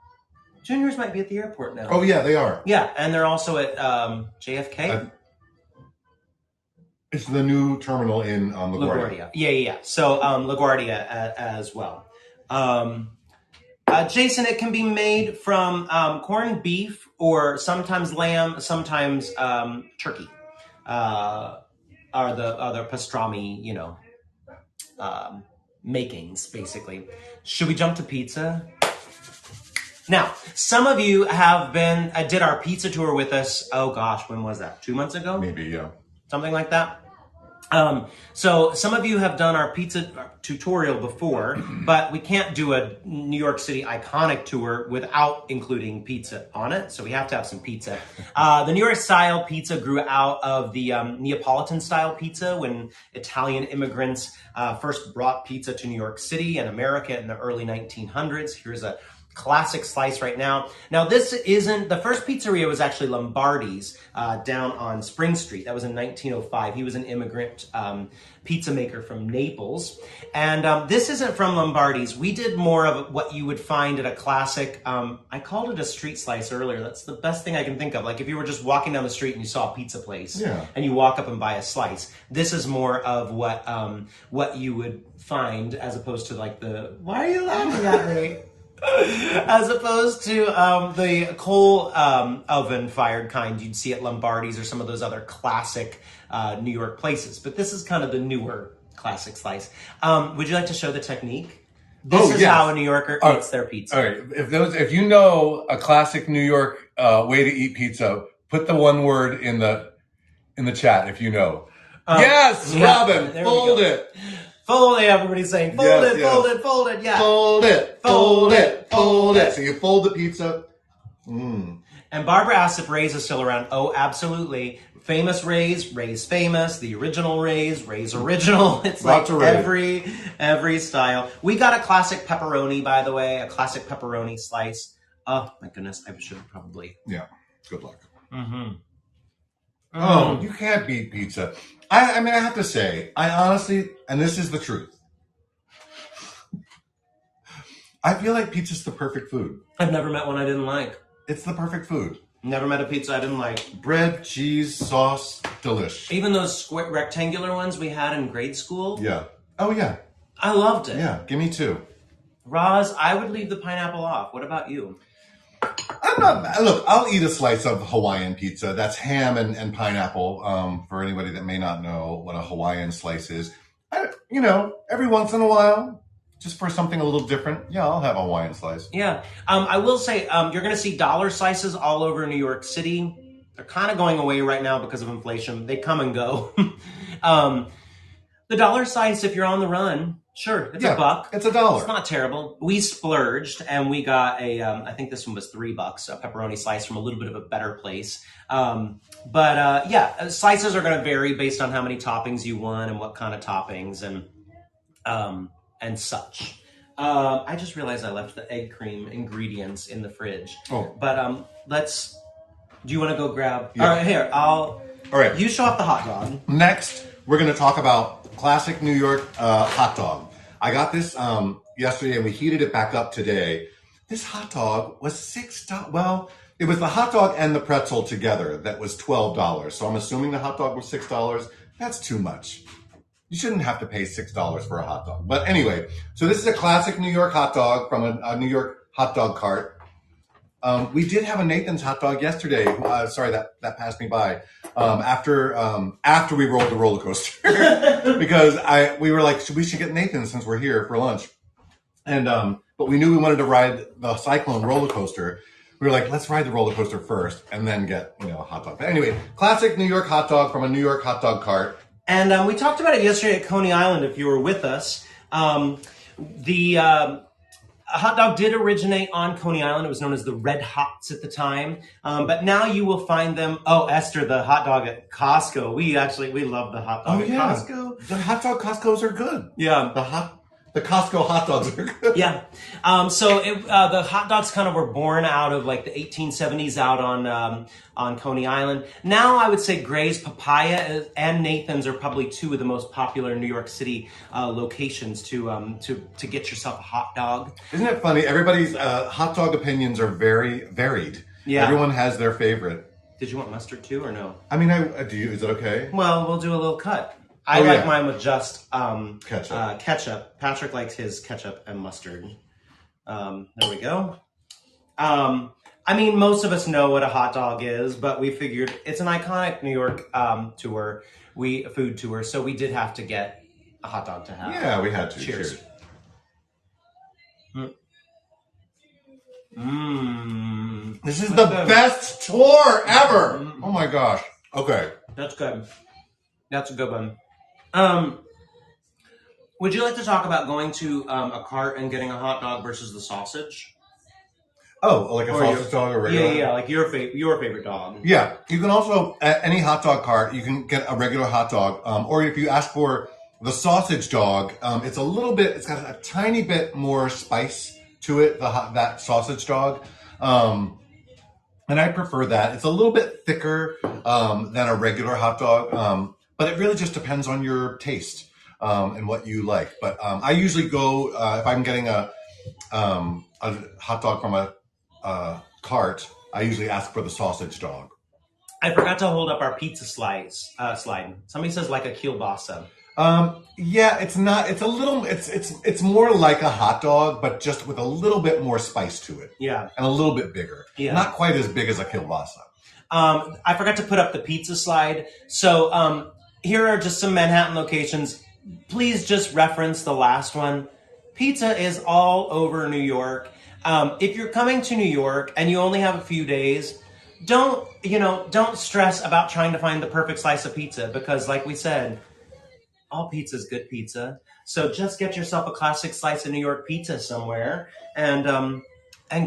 Junior's might be at the airport now. Oh, yeah, they are. Yeah, and they're also at JFK. It's the new terminal in LaGuardia. Yeah. So LaGuardia as well. Jason, it can be made from corned beef or sometimes lamb, sometimes turkey. Are the pastrami, makings, basically. Should we jump to pizza? Now, some of you have did our pizza tour with us. Oh gosh, when was that? 2 months ago? Maybe, yeah. Something like that. So some of you have done our pizza tutorial before, but we can't do a New York City iconic tour without including pizza on it. So we have to have some pizza. The New York style pizza grew out of the Neapolitan style pizza when Italian immigrants first brought pizza to New York City and America in the early 1900s. Here's a classic slice right now. Now, this isn't, the first pizzeria was actually Lombardi's down on Spring Street. That was in 1905. He was an immigrant pizza maker from Naples. And this isn't from Lombardi's. We did more of what you would find at a classic, I called it a street slice earlier. That's the best thing I can think of. Like if you were just walking down the street and you saw a pizza place and you walk up and buy a slice. This is more of what you would find as opposed to like why are you laughing at me? As opposed to the coal oven fired kind you'd see at Lombardi's or some of those other classic New York places. But this is kind of the newer classic slice. Would you like to show the technique? This is how a New Yorker eats their pizza. All right. If you know a classic New York way to eat pizza, put the one word in the chat if you know. Yes, Robin, fold it. Fold it, everybody's saying, fold it, yeah. Fold it, yeah. Fold it. So you fold the pizza. And Barbara asked if Ray's is still around. Oh, absolutely. Famous Ray's, Ray's famous, the original Ray's original. It's like every style. We got a classic pepperoni, by the way, a classic pepperoni slice. Oh, my goodness, I should probably. Yeah, good luck. Oh, you can't beat pizza. I mean, I have to say, I honestly, and this is the truth, I feel like pizza's the perfect food. I've never met one I didn't like. It's the perfect food. Never met a pizza I didn't like. Bread, cheese, sauce, delish. Even those square, rectangular ones we had in grade school. Yeah. Oh, yeah. I loved it. Yeah, give me two. Roz, I would leave the pineapple off. What about you? Look, I'll eat a slice of Hawaiian pizza. That's ham and pineapple. For anybody that may not know what a Hawaiian slice is, every once in a while, just for something a little different, yeah, I'll have a Hawaiian slice. Yeah. I will say, you're going to see dollar slices all over New York City. They're kind of going away right now because of inflation. They come and go. The dollar slice, if you're on the run, sure, it's $1. It's $1. It's not terrible. We splurged and we got I think this one was $3, a pepperoni slice from a little bit of a better place. Slices are going to vary based on how many toppings you want and what kind of toppings and such. I just realized I left the egg cream ingredients in the fridge. Oh. But do you want to go grab? Yeah. All right, here, all right. You show off the hot dog. Next, we're going to talk about classic New York hot dog. I got this yesterday and we heated it back up today. This hot dog was $6. Well, it was the hot dog and the pretzel together that was $12. So I'm assuming the hot dog was $6. That's too much. You shouldn't have to pay $6 for a hot dog. But anyway, so this is a classic New York hot dog from a New York hot dog cart. We did have a Nathan's hot dog yesterday. Sorry, that passed me by. After we rolled the roller coaster, because we were like, we should get Nathan's since we're here for lunch. And but we knew we wanted to ride the Cyclone roller coaster. We were like, let's ride the roller coaster first and then get a hot dog. But anyway, classic New York hot dog from a New York hot dog cart. And we talked about it yesterday at Coney Island. If you were with us, a hot dog did originate on Coney Island. It was known as the Red Hots at the time. But now you will find them. Oh, Esther, the hot dog at Costco. We love the hot dog at Costco. The hot dog Costco's are good. Yeah. The Costco hot dogs are good. Yeah. The hot dogs kind of were born out of like the 1870s out on Coney Island. Now I would say Gray's, Papaya, and Nathan's are probably two of the most popular New York City locations to get yourself a hot dog. Isn't it funny? Everybody's hot dog opinions are very varied. Yeah. Everyone has their favorite. Did you want mustard too, or no? I mean, is it okay? Well, we'll do a little cut. I like mine with just ketchup. Ketchup. Patrick likes his ketchup and mustard. There we go. I mean, most of us know what a hot dog is, but we figured it's an iconic New York food tour, so we did have to get a hot dog to have. Yeah, we had to. Cheers. This is the best tour ever. Oh my gosh. Okay. That's good. That's a good one. Would you like to talk about going to a cart and getting a hot dog versus the sausage? Oh, like a sausage dog or regular? Yeah, like your favorite dog. Yeah, you can also, at any hot dog cart, you can get a regular hot dog. Or if you ask for the sausage dog, it's got a tiny bit more spice to it, that sausage dog. And I prefer that. It's a little bit thicker than a regular hot dog, but it really just depends on your taste and what you like. But I usually go, if I'm getting a hot dog from a cart, I usually ask for the sausage dog. I forgot to hold up our pizza slide. Somebody says like a kielbasa. Yeah, it's not. It's a little. It's more like a hot dog, but just with a little bit more spice to it. Yeah, and a little bit bigger. Yeah, not quite as big as a kielbasa. I forgot to put up the pizza slide. So here are just some Manhattan locations. Please just reference the last one. Pizza is all over New York. If you're coming to New York and you only have a few days, don't stress about trying to find the perfect slice of pizza, because like we said, all pizza is good pizza. So just get yourself a classic slice of New York pizza somewhere and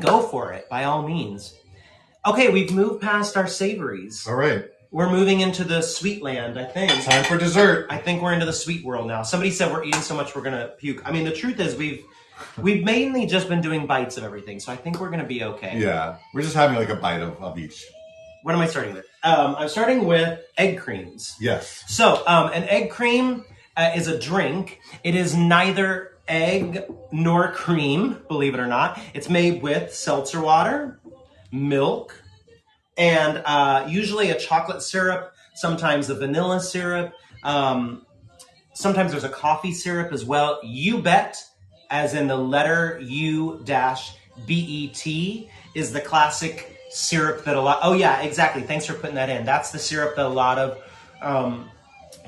go for it by all means. Okay, we've moved past our savories. All right. We're moving into the sweet land, I think. Time for dessert. I think we're into the sweet world now. Somebody said we're eating so much we're gonna puke. I mean, the truth is we've mainly just been doing bites of everything, so I think we're gonna be okay. Yeah, we're just having like a bite of each. What am I starting with? I'm starting with egg creams. Yes. So an egg cream is a drink. It is neither egg nor cream, believe it or not. It's made with seltzer water, milk, and usually a chocolate syrup, sometimes a vanilla syrup. Sometimes there's a coffee syrup as well. You bet, as in the letter U-BET, is the classic syrup that oh yeah, exactly. Thanks for putting that in. That's the syrup that a lot of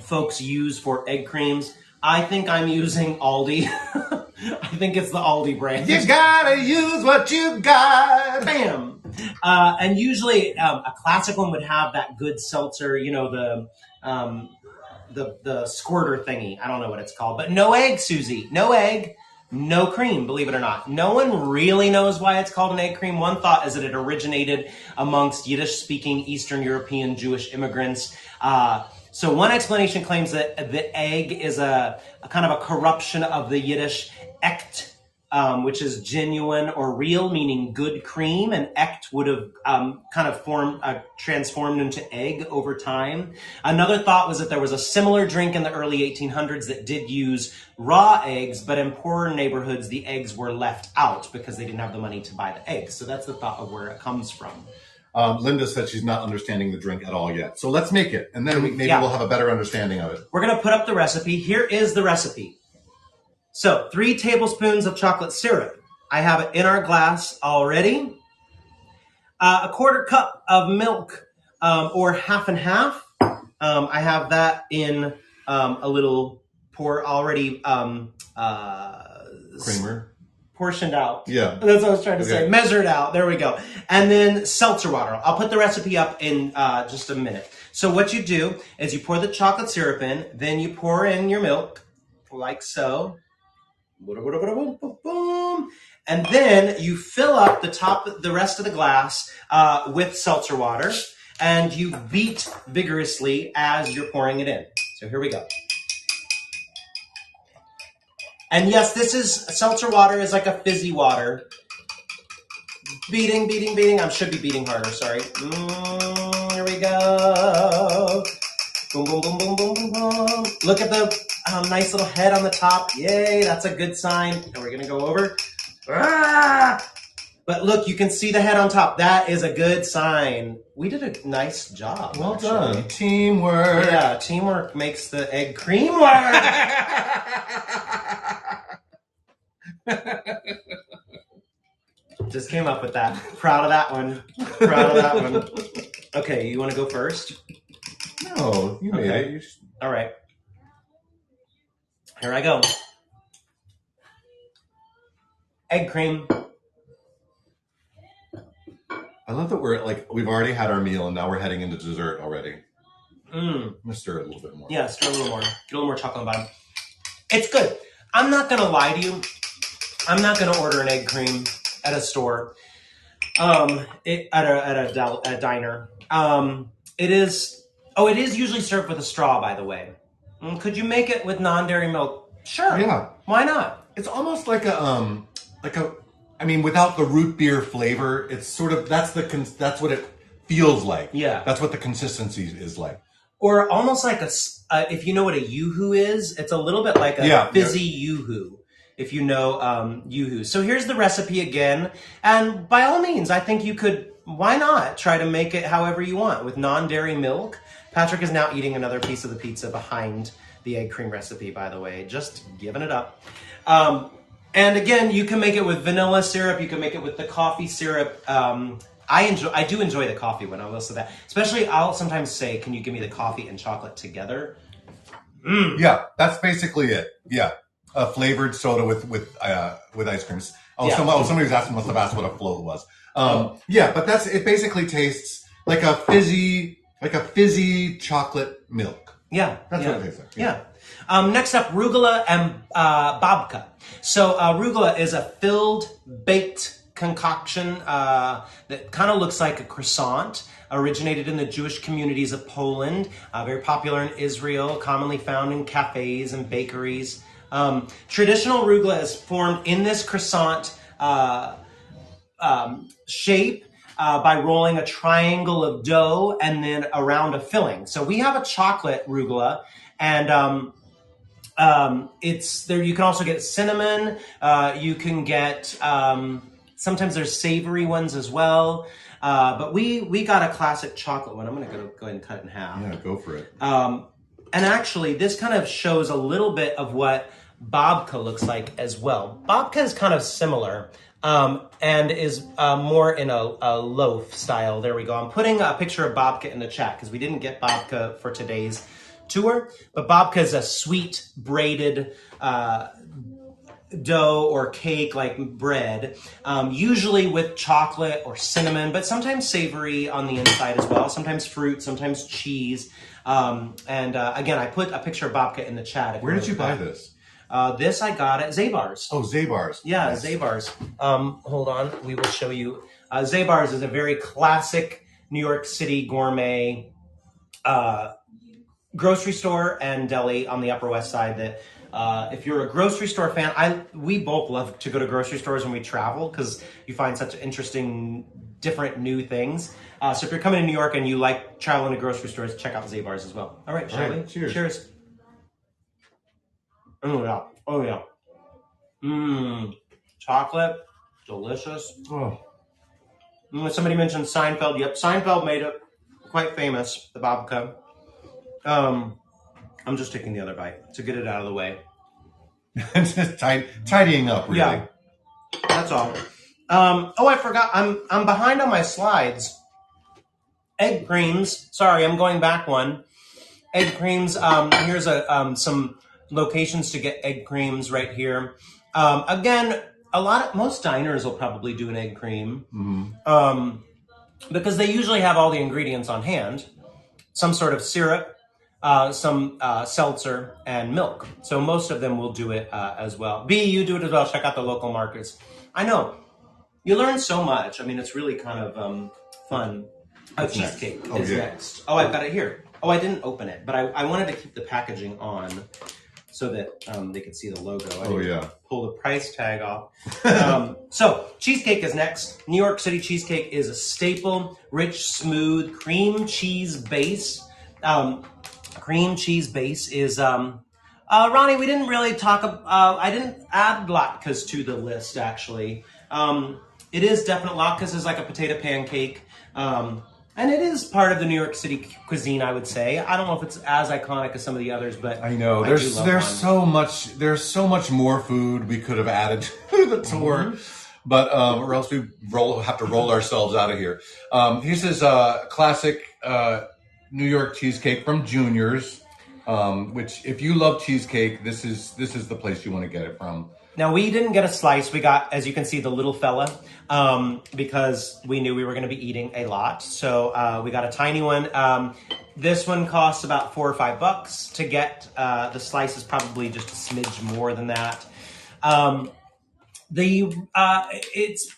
folks use for egg creams. I think I'm using Aldi. I think it's the Aldi brand. You gotta use what you got. Bam. And usually a classic one would have that good seltzer, the squirter thingy. I don't know what it's called, but no egg, Susie. No egg, no cream, believe it or not. No one really knows why it's called an egg cream. One thought is that it originated amongst Yiddish-speaking Eastern European Jewish immigrants. So one explanation claims that the egg is a kind of a corruption of the Yiddish echt, which is genuine or real, meaning good cream, and echt would have kind of transformed into egg over time. Another thought was that there was a similar drink in the early 1800s that did use raw eggs, but in poorer neighborhoods, the eggs were left out because they didn't have the money to buy the eggs. So that's the thought of where it comes from. Linda said she's not understanding the drink at all yet. So let's make it, and then maybe we'll have a better understanding of it. We're going to put up the recipe. Here is the recipe. So 3 tablespoons of chocolate syrup. I have it in our glass already. A 1/4 cup of milk, or half and half. I have that in a little already creamer. Portioned out. Yeah. That's what I was trying to say. Measured out. There we go. And then seltzer water. I'll put the recipe up in just a minute. So what you do is you pour the chocolate syrup in, then you pour in your milk, like so. Boom. And then you fill up the rest of the glass with seltzer water, and you beat vigorously as you're pouring it in. So here we go. And yes, seltzer water is like a fizzy water. Beating. I should be beating harder, sorry. Here we go. Boom. Look at the nice little head on the top. Yay, that's a good sign. And we're gonna go over. But look, you can see the head on top. That is a good sign. We did a nice job. Well actually. done. Teamwork. Yeah, teamwork makes the egg cream work. Just came up with that. Proud of that one. Proud of that one. Okay, you want to go first? No, you made Okay. it. All right. Here I go. Egg cream. I love that we've already had our meal and now we're heading into dessert already. I'm gonna stir it a little bit more. Yeah, stir a little more. Get a little more chocolate on the bottom. It's good. I'm not gonna lie to you. I'm not gonna order an egg cream at a store. At a diner. It is usually served with a straw, by the way. Could you make it with non-dairy milk? Sure. Yeah. Why not? It's almost like I mean, without the root beer flavor, it's sort of that's what it feels like. Yeah. That's what the consistency is like. Or almost like if you know what a yoo-hoo is, it's a little bit like a fizzy yoo-hoo. If you know yoo-hoo. So here's the recipe again. And by all means, I think you could, why not try to make it however you want with non-dairy milk. Patrick is now eating another piece of the pizza behind the egg cream recipe, by the way. Just giving it up. And again, you can make it with vanilla syrup. You can make it with the coffee syrup. I do enjoy the coffee one. I will say that. Especially, I'll sometimes say, "Can you give me the coffee and chocolate together?" Yeah, that's basically it. Yeah, a flavored soda with ice creams. Oh, Yeah. somebody must have asked what a float was. Yeah, but it basically tastes like a fizzy chocolate milk. Yeah, That's what it tastes like. Yeah. Next up, arugula and babka. So arugula is a filled, baked concoction that kind of looks like a croissant. Originated in the Jewish communities of Poland. Very popular in Israel, commonly found in cafes and bakeries. Traditional arugula is formed in this croissant shape by rolling a triangle of dough and then around a filling. So we have a chocolate arugula, and it's there. You can also get cinnamon. You can get sometimes there's savory ones as well. But we got a classic chocolate one. I'm going to go ahead and cut it in half. Yeah, go for it. And actually, this kind of shows a little bit of what babka looks like as well. Babka is kind of similar. And is more in a loaf style. There we go. I'm putting a picture of babka in the chat because we didn't get babka for today's tour. But babka is a sweet braided dough or cake like bread, usually with chocolate or cinnamon, but sometimes savory on the inside as well. Sometimes fruit, sometimes cheese. Again, I put a picture of babka in the chat. Where did you buy this? This I got at Zabar's. Oh, Zabar's. Yeah, Nice. Zabar's. Hold on, we will show you. Zabar's is a very classic New York City gourmet grocery store and deli on the Upper West Side that if you're a grocery store fan, we both love to go to grocery stores when we travel because you find such interesting, different new things. So if you're coming to New York and you like traveling to grocery stores, check out Zabar's as well. All right, shall we? Cheers. Cheers. Oh yeah. Oh yeah. Chocolate. Delicious. Oh. Somebody mentioned Seinfeld. Yep, Seinfeld made it quite famous, the babka. I'm just taking the other bite to get it out of the way. Just tidying up, really. Yeah. That's all. I forgot. I'm behind on my slides. Egg creams. Sorry, I'm going back one. Egg creams. Here's some locations to get egg creams right here. Again, most diners will probably do an egg cream because they usually have all the ingredients on hand. Some sort of syrup, some seltzer, and milk. So most of them will do it as well. B, you do it as well. Check out the local markets. I know. You learn so much. I mean, it's really kind of fun. Cheesecake is next. Oh, I've got it here. Oh, I didn't open it, but I wanted to keep the packaging on so that they could see the logo. I didn't pull the price tag off. So cheesecake is next. New York City cheesecake is a staple, rich, smooth, cream cheese base. Cream cheese base is, Ronnie, we didn't really talk, I didn't add latkes to the list, actually. It is definitely, latkes is like a potato pancake. And it is part of the New York City cuisine, I would say. I don't know if it's as iconic as some of the others, but I know do love one. there's so much more food we could have added to the tour, but or else we have to roll ourselves out of here. Here's his classic New York cheesecake from Junior's, which if you love cheesecake, this is the place you want to get it from. Now, we didn't get a slice. We got, as you can see, the little fella, because we knew we were going to be eating a lot. So we got a tiny one. This one costs about $4 or $5 to get. The slice is probably just a smidge more than that. It's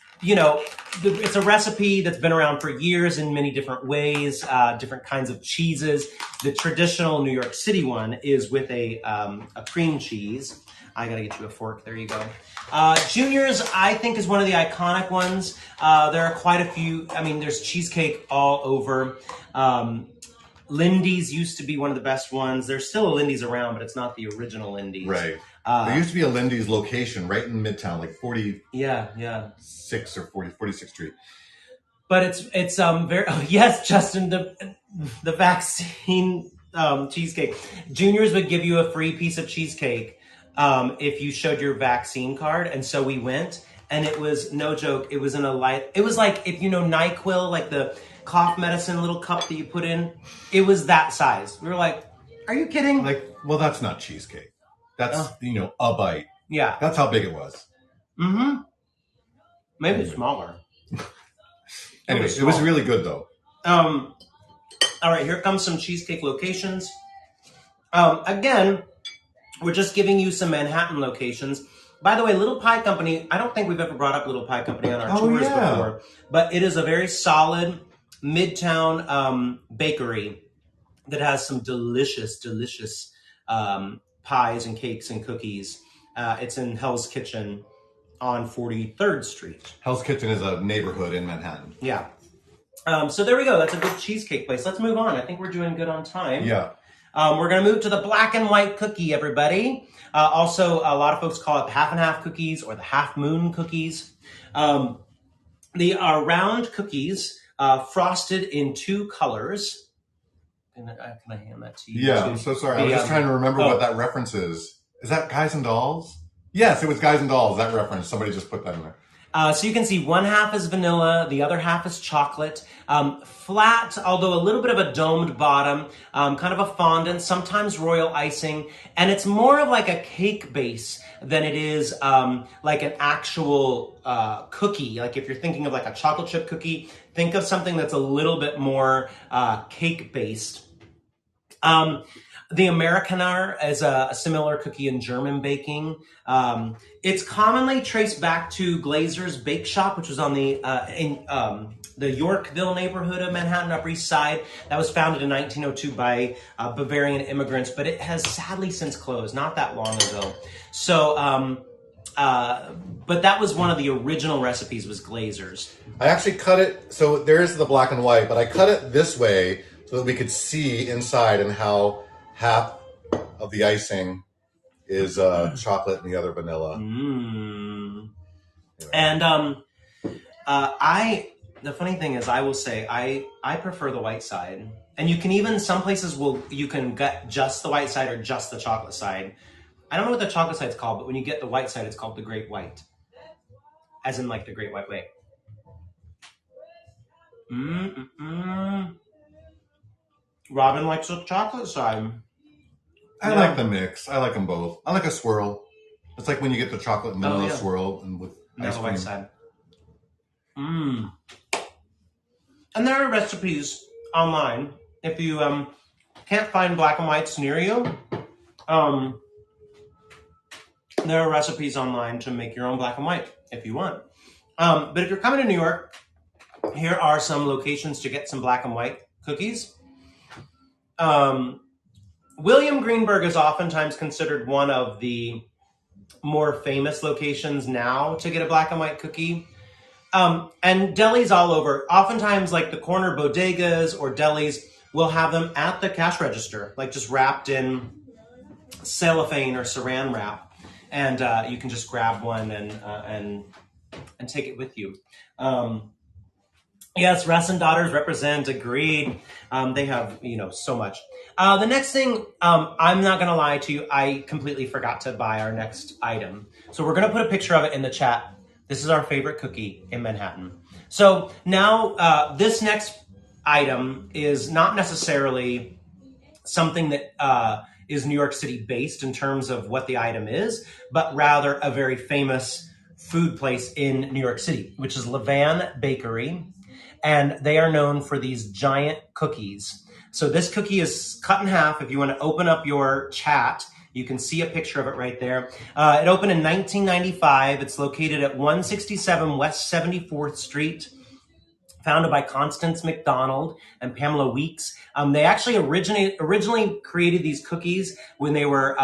a recipe that's been around for years in many different ways, different kinds of cheeses. The traditional New York City one is with a cream cheese. I gotta get you a fork. There you go. Junior's, I think, is one of the iconic ones. There are quite a few. I mean, there's cheesecake all over. Lindy's used to be one of the best ones. There's still a Lindy's around, but it's not the original Lindy's. Right. There used to be a Lindy's location right in Midtown, like 46 or 46th Street. But it's very, oh, yes, Justin, the vaccine cheesecake. Junior's would give you a free piece of cheesecake if you showed your vaccine card. And so we went, and it was no joke. It was in a light. It was like, if you know NyQuil, like the cough medicine little cup that you put in. It was that size. We were like, are you kidding? Like, well, that's not cheesecake. That's, a bite. Yeah. That's how big it was. Mm-hmm. Maybe smaller. Anyway, it was really good, though. All right, here comes some cheesecake locations. Again, we're just giving you some Manhattan locations. By the way, Little Pie Company, I don't think we've ever brought up Little Pie Company on our tours before, but it is a very solid Midtown bakery that has some delicious, delicious pies and cakes and cookies. It's in Hell's Kitchen on 43rd Street. Hell's Kitchen is a neighborhood in Manhattan. Yeah. So there we go. That's a good cheesecake place. Let's move on. I think we're doing good on time. Yeah. We're going to move to the black and white cookie, everybody. Also, a lot of folks call it half and half cookies or the half moon cookies. They are round cookies, frosted in two colors. Can I hand that to you? Yeah, I'm so sorry. I was just trying to remember what that reference is. Is that Guys and Dolls? Yes, it was Guys and Dolls, that reference. Somebody just put that in there. So you can see one half is vanilla, the other half is chocolate. Flat, although a little bit of a domed bottom, kind of a fondant, sometimes royal icing. And it's more of like a cake base than it is like an actual cookie. Like if you're thinking of like a chocolate chip cookie, think of something that's a little bit more cake based. The Amerikaner is a similar cookie in German baking. It's commonly traced back to Glazer's Bake Shop, which was on the Yorkville neighborhood of Manhattan, Upper East Side. That was founded in 1902 by Bavarian immigrants, but it has sadly since closed, not that long ago. So, but that was one of the original recipes, was Glazer's. I actually cut it, so there is the black and white, but I cut it this way so that we could see inside and how half of the icing is chocolate and the other vanilla. Mm. Anyway. And the funny thing is, I will say, I prefer the white side. And you can even, some places you can get just the white side or just the chocolate side. I don't know what the chocolate side's called, but when you get the white side, it's called the Great White. As in like the Great White Way. Robin likes the chocolate side. I like the mix. I like them both. I like a swirl. It's like when you get the chocolate and vanilla swirl and with ice cream. White side. And there are recipes online. If you can't find black and whites near you, there are recipes online to make your own black and white if you want. But if you're coming to New York, here are some locations to get some black and white cookies. William Greenberg is oftentimes considered one of the more famous locations now to get a black and white cookie. And delis all over, oftentimes like the corner bodegas or delis will have them at the cash register, like just wrapped in cellophane or saran wrap. And you can just grab one and and take it with you. Yes, Rassin daughters represent. Agreed. They have, so much. The next thing, I'm not going to lie to you. I completely forgot to buy our next item. So we're going to put a picture of it in the chat. This is our favorite cookie in Manhattan. So now this next item is not necessarily something that is New York City based in terms of what the item is, but rather a very famous food place in New York City, which is Levain Bakery. And they are known for these giant cookies. So this cookie is cut in half. If you want to open up your chat, you can see a picture of it right there. It opened in 1995. It's located at 167 West 74th Street. Founded by Constance McDonald and Pamela Weeks. They actually originally created these cookies when they were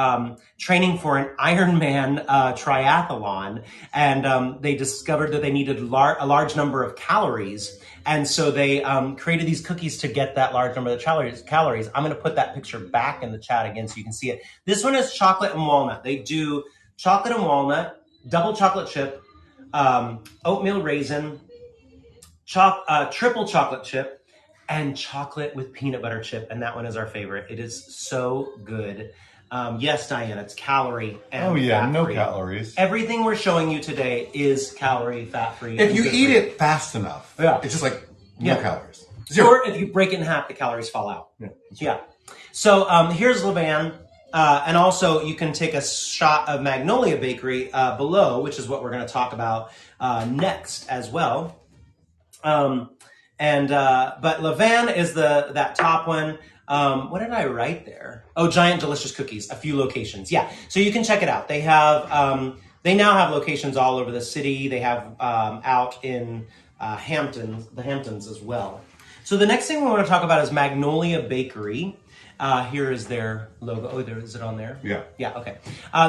training for an Ironman triathlon. And they discovered that they needed a large number of calories. And so they created these cookies to get that large number of calories. I'm going to put that picture back in the chat again so you can see it. This one is chocolate and walnut. They do chocolate and walnut, double chocolate chip, oatmeal raisin, triple chocolate chip, and chocolate with peanut butter chip. And that one is our favorite. It is so good. Yes, Diane, it's calorie and fat-free. No calories. Everything we're showing you today is calorie, fat-free. If you eat it fast enough, it's just like no calories. Zero. Or if you break it in half, the calories fall out. Yeah. So here's Levain. And also you can take a shot of Magnolia Bakery below, which is what we're going to talk about next as well. But Levain is that top one. What did I write there? Oh, giant delicious cookies, a few locations. Yeah. So you can check it out. They have, they now have locations all over the city. They have, out in, the Hamptons as well. So the next thing we want to talk about is Magnolia Bakery. Here is their logo. Oh, is it on there? Yeah. Yeah, okay.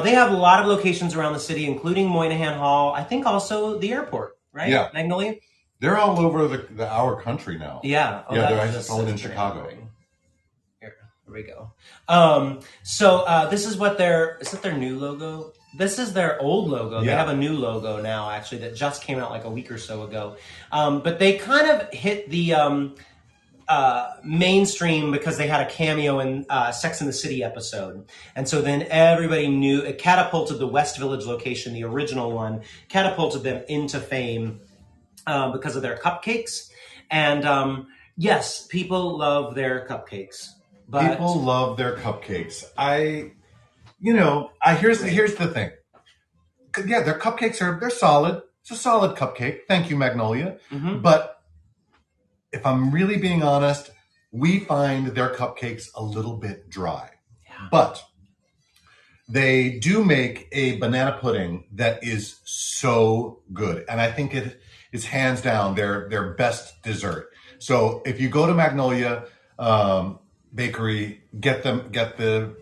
They have a lot of locations around the city, including Moynihan Hall. I think also the airport, right? Yeah. Magnolia? They're all over our country now. Yeah. Oh, they're just all in Chicago. Here we go. This is what is that their new logo? This is their old logo. Yeah. They have a new logo now, actually, that just came out like a week or so ago. But they kind of hit the mainstream because they had a cameo in Sex and the City episode. And so then everybody knew, it catapulted the West Village location, the original one, catapulted them into fame. Because of their cupcakes. And yes, people love their cupcakes. But people love their cupcakes. Here's the thing. Yeah, their cupcakes they're solid. It's a solid cupcake. Thank you, Magnolia. Mm-hmm. But if I'm really being honest, we find their cupcakes a little bit dry. Yeah. But they do make a banana pudding that is so good. And I think it's hands down their best dessert. So if you go to Magnolia Bakery, get the.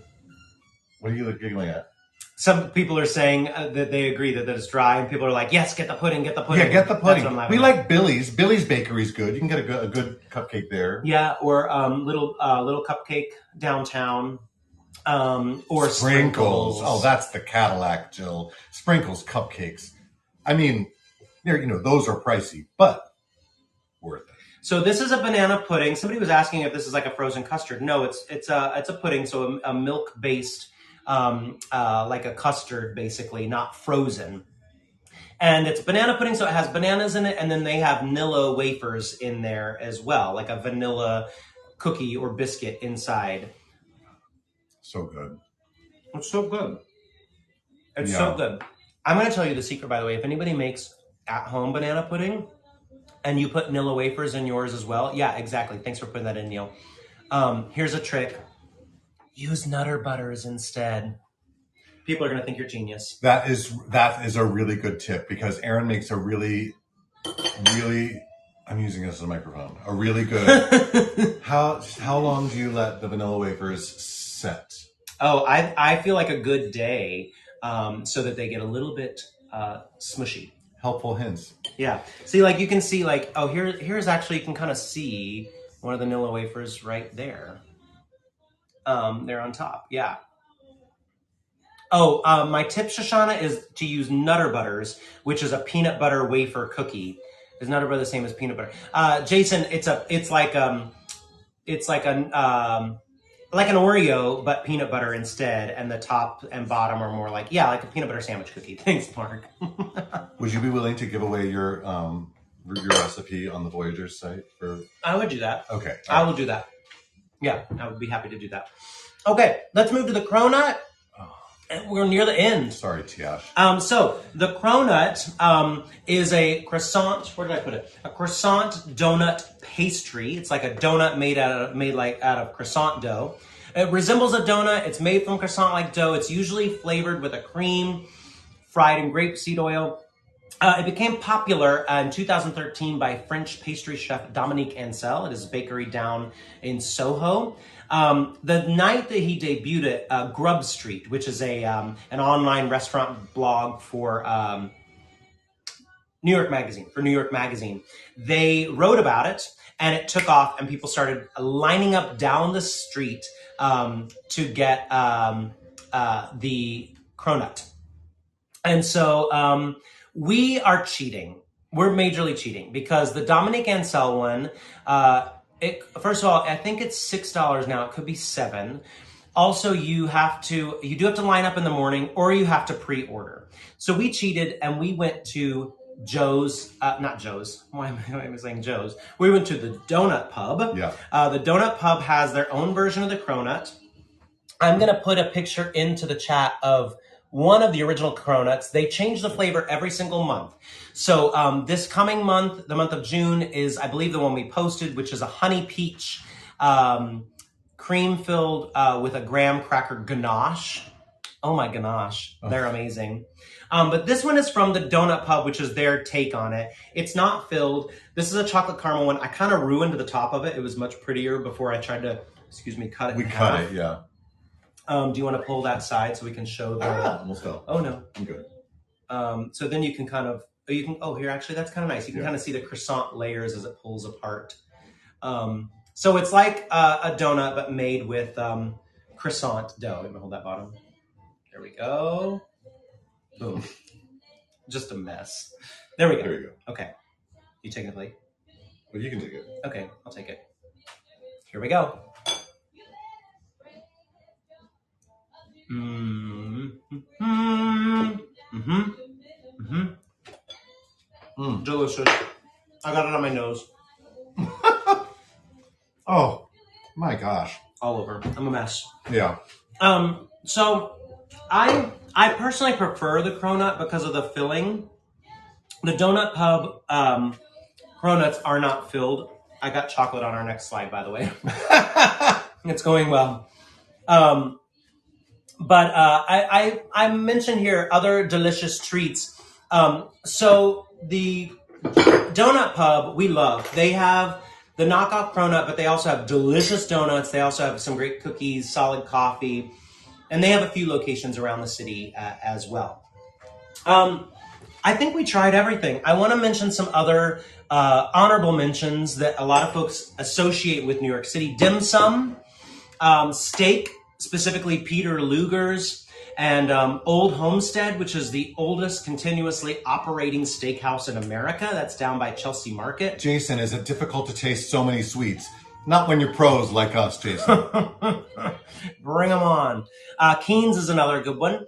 What are you giggling at? Some people are saying that they agree that it's dry, and people are like, "Yes, get the pudding, get the pudding." Yeah, get the pudding. We like Billy's. Billy's Bakery is good. You can get a good cupcake there. Yeah, or little cupcake downtown, or Sprinkles. Oh, that's the Cadillac, Jill. Sprinkles cupcakes. I mean. Those are pricey, but worth it. So this is a banana pudding. Somebody was asking if this is like a frozen custard. No, it's a pudding, so a milk-based, like a custard, basically, not frozen. And it's banana pudding, so it has bananas in it, and then they have Nilla wafers in there as well, like a vanilla cookie or biscuit inside. So good. It's so good. It's so good. I'm going to tell you the secret, by the way. If anybody makes at-home banana pudding, and you put Nilla wafers in yours as well. Yeah, exactly. Thanks for putting that in, Neil. Here's a trick. Use Nutter Butters instead. People are going to think you're genius. That is a really good tip because Erin makes a really, I'm using this as a microphone, a really good, how long do you let the vanilla wafers set? Oh, I feel like a good day so that they get a little bit smushy. Helpful hints. Yeah. See, like you can see like, oh, here's actually, you can kind of see one of the Nilla wafers right there. They're on top. Yeah. My tip, Shoshana, is to use Nutter Butters, which is a peanut butter wafer cookie. Is Nutter Butter the same as peanut butter? Jason, it's like an Oreo, but peanut butter instead, and the top and bottom are more like a peanut butter sandwich cookie. Thanks, Mark. Would you be willing to give away your recipe on the Voyagers site for? I would do that. Okay, I will do that. Yeah, I would be happy to do that. Okay, let's move to the Cronut. We're near the end. Sorry, Tiash. So the Cronut is a croissant. Where did I put it? A croissant donut pastry. It's like a donut made out of croissant dough. It resembles a donut. It's made from croissant-like dough. It's usually flavored with a cream fried in grapeseed oil. It became popular in 2013 by French pastry chef Dominique Ansel at his bakery down in Soho. The night that he debuted it, Grub Street, which is an online restaurant blog for New York Magazine, they wrote about it, and it took off, and people started lining up down the street to get the Cronut. And so we are cheating. We're majorly cheating because the Dominique Ansel one, first of all, I think it's $6 now. It could be $7. Also, you do have to line up in the morning, or you have to pre-order. So we cheated, and we went to not Joe's. Why am I saying Joe's? We went to the Donut Pub. Yeah. The Donut Pub has their own version of the Cronut. I'm going to put a picture into the chat of one of the original Cronuts. They change the flavor every single month. So this coming month, the month of June, is, I believe, the one we posted, which is a honey peach cream filled with a graham cracker ganache. Oh my ganache. They're amazing. But this one is from the Donut Pub, which is their take on it. It's not filled. This is a chocolate caramel one. I kind of ruined the top of it. It was much prettier before I tried to, cut it in half. Cut it, yeah. Do you want to pull that side so we can show the... Almost fell. Oh, no. I'm good. So then you can here, actually, that's kind of nice. You can kind of see the croissant layers as it pulls apart. So it's like a donut, but made with croissant dough. Let me hold that bottom. There we go. Boom. Just a mess. There we go. There you go. Okay. You taking a plate? Well, you can take it. Okay, I'll take it. Here we go. Delicious. I got it on my nose. Oh, my gosh. All over. I'm a mess. Yeah. So I personally prefer the Cronut because of the filling. The Donut Pub Cronuts are not filled. I got chocolate on our next slide, by the way. It's going well. But I mentioned here other delicious treats. So the Donut Pub we love. They have the knockoff Cronut, but they also have delicious donuts. They also have some great cookies, solid coffee, and they have a few locations around the city as well. I think we tried everything. I want to mention some other honorable mentions that a lot of folks associate with New York City. Dim sum, steak, specifically Peter Luger's, and Old Homestead, which is the oldest continuously operating steakhouse in America. That's down by Chelsea Market. Jason, is it difficult to taste so many sweets? Not when you're pros like us, Jason. Bring them on. Keen's is another good one.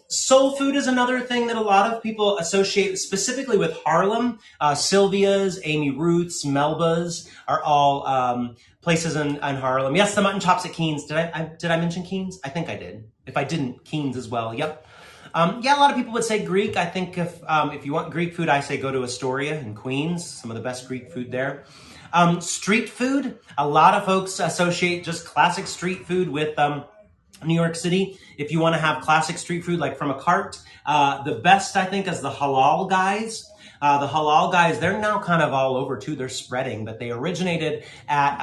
Soul food is another thing that a lot of people associate specifically with Harlem. Sylvia's, Amy Ruth's, Melba's are all places in Harlem. Yes, the mutton chops at Keen's. Did I mention Keen's? I think I did. If I didn't, Keen's as well. Yep. A lot of people would say Greek. I think if you want Greek food, I say go to Astoria in Queens. Some of the best Greek food there. Street food. A lot of folks associate just classic street food with New York City. If you want to have classic street food like from a cart, the best I think is the Halal Guys. The Halal Guys, they're now kind of all over too. They're spreading, but they originated at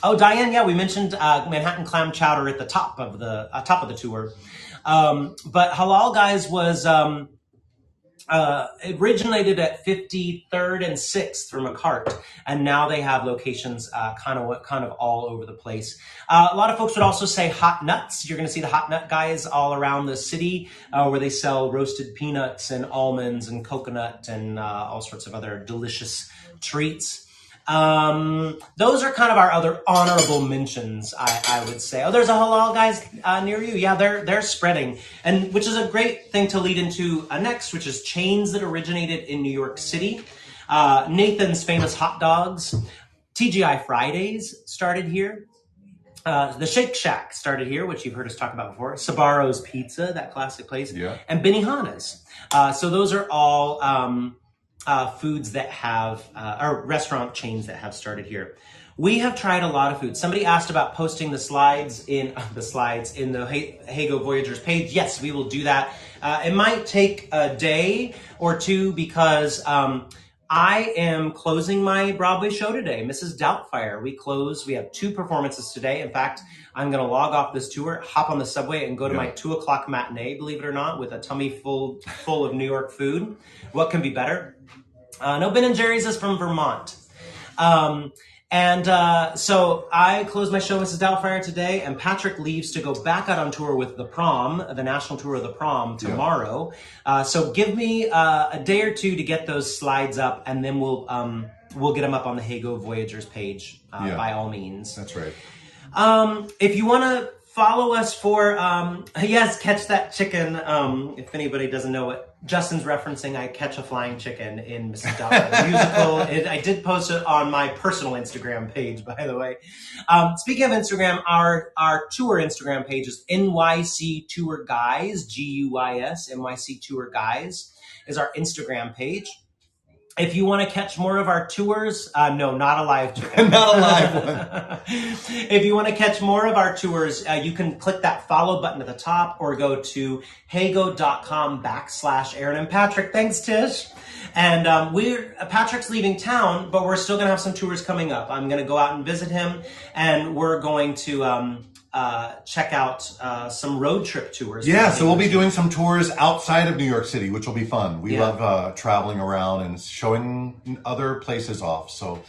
Diane, yeah, we mentioned Manhattan Clam Chowder at the top of the tour. But Halal Guys was It originated at 53rd and 6th from a cart, and now they have locations kind of all over the place. A lot of folks would also say hot nuts. You're going to see the hot nut guys all around the city where they sell roasted peanuts and almonds and coconut and all sorts of other delicious treats. Those are kind of our other honorable mentions, I would say. Oh, there's a halal guys near you. Yeah, they're spreading, and which is a great thing to lead into next, which is chains that originated in New York City. Nathan's Famous Hot Dogs, TGI Fridays started here. The Shake Shack started here, which you've heard us talk about before. Sabaro's Pizza, that classic place, Yeah. and Benihana's. So those are all foods that have, or restaurant chains that have started here. We have tried a lot of food. Somebody asked about posting the slides in the Heygo Voyagers page. Yes, we will do that. It might take a day or two because I am closing my Broadway show today, Mrs. Doubtfire. We have 2 performances today. In fact, I'm going to log off this tour, hop on the subway, and go to my 2 o'clock matinee, believe it or not, with a tummy full of New York food. What can be better? No, Ben & Jerry's is from Vermont. So I close my show, Mrs. Doubtfire, today, and Patrick leaves to go back out on tour with the Prom, the national tour of the Prom, tomorrow. So give me a day or two to get those slides up, and then we'll get them up on the Heygo Voyagers page by all means. That's right. If you want to follow us for, yes, Catch That Chicken. If anybody doesn't know what Justin's referencing, I Catch a Flying Chicken in Mrs. Doubtfire musical. I did post it on my personal Instagram page, by the way. Speaking of Instagram, our tour Instagram page is NYC Tour Guys, GUYS, NYC Tour Guys is our Instagram page. If you want to catch more of our tours, no, not a live chicken. Not a live one. If you want to catch more of our tours, you can click that follow button at the top or go to heygo.com/Aaron and Patrick. Thanks, Tish. And Patrick's leaving town, but we're still going to have some tours coming up. I'm going to go out and visit him, and we're going to check out some road trip tours. Yeah, so we'll be doing some tours outside of New York City, which will be fun. We love traveling around and showing other places off. So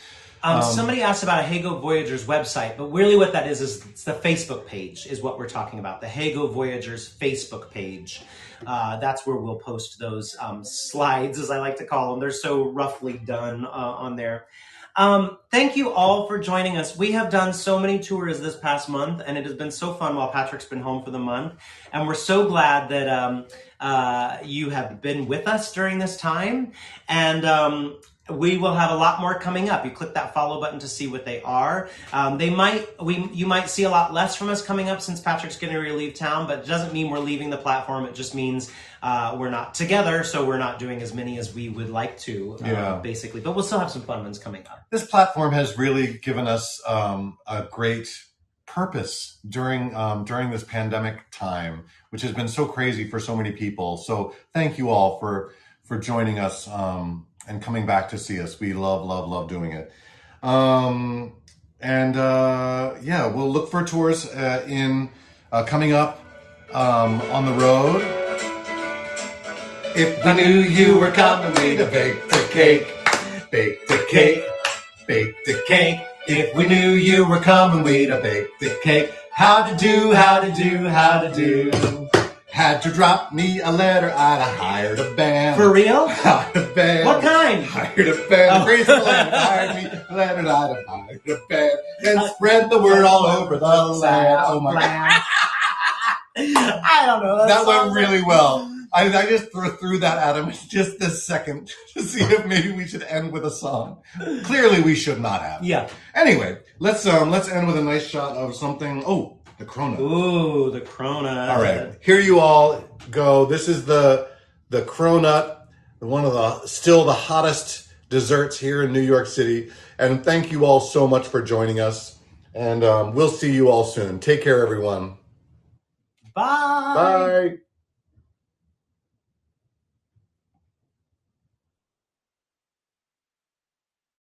somebody asked about a Heygo Voyagers website, but really what that is it's the Facebook page is what we're talking about. The Heygo Voyagers Facebook page. That's where we'll post those slides, as I like to call them. They're so roughly done on there. Thank you all for joining us. We have done so many tours this past month, and it has been so fun while Patrick's been home for the month. And we're so glad that you have been with us during this time. And we will have a lot more coming up. You click that follow button to see what they are. You might see a lot less from us coming up since Patrick's going to leave town, but it doesn't mean we're leaving the platform. It just means we're not together, so we're not doing as many as we would like to, basically. But we'll still have some fun ones coming up. This platform has really given us a great purpose during this pandemic time, which has been so crazy for so many people. So thank you all for joining us and coming back to see us. We love doing it. We'll look for tours coming up on the road. If we knew you were coming, we'd have baked a cake. Baked a cake. Baked a cake. If we knew you were coming, we'd have baked a cake. How to do. Had to drop me a letter, I'd have hired a band. For real? Hired a band. What kind? Hired a band. Graceful and hired me a letter, I'd have hired a band. And spread the word all over the land. Oh my God. I don't know. That went really well. I just threw that at him just this second to see if maybe we should end with a song. Clearly we should not have. Yeah. Anyway, let's end with a nice shot of something. Oh, the Cronut. Ooh, the Cronut. All right, here you all go. This is the Cronut, one of the hottest desserts here in New York City. And thank you all so much for joining us. And we'll see you all soon. Take care, everyone. Bye. Bye.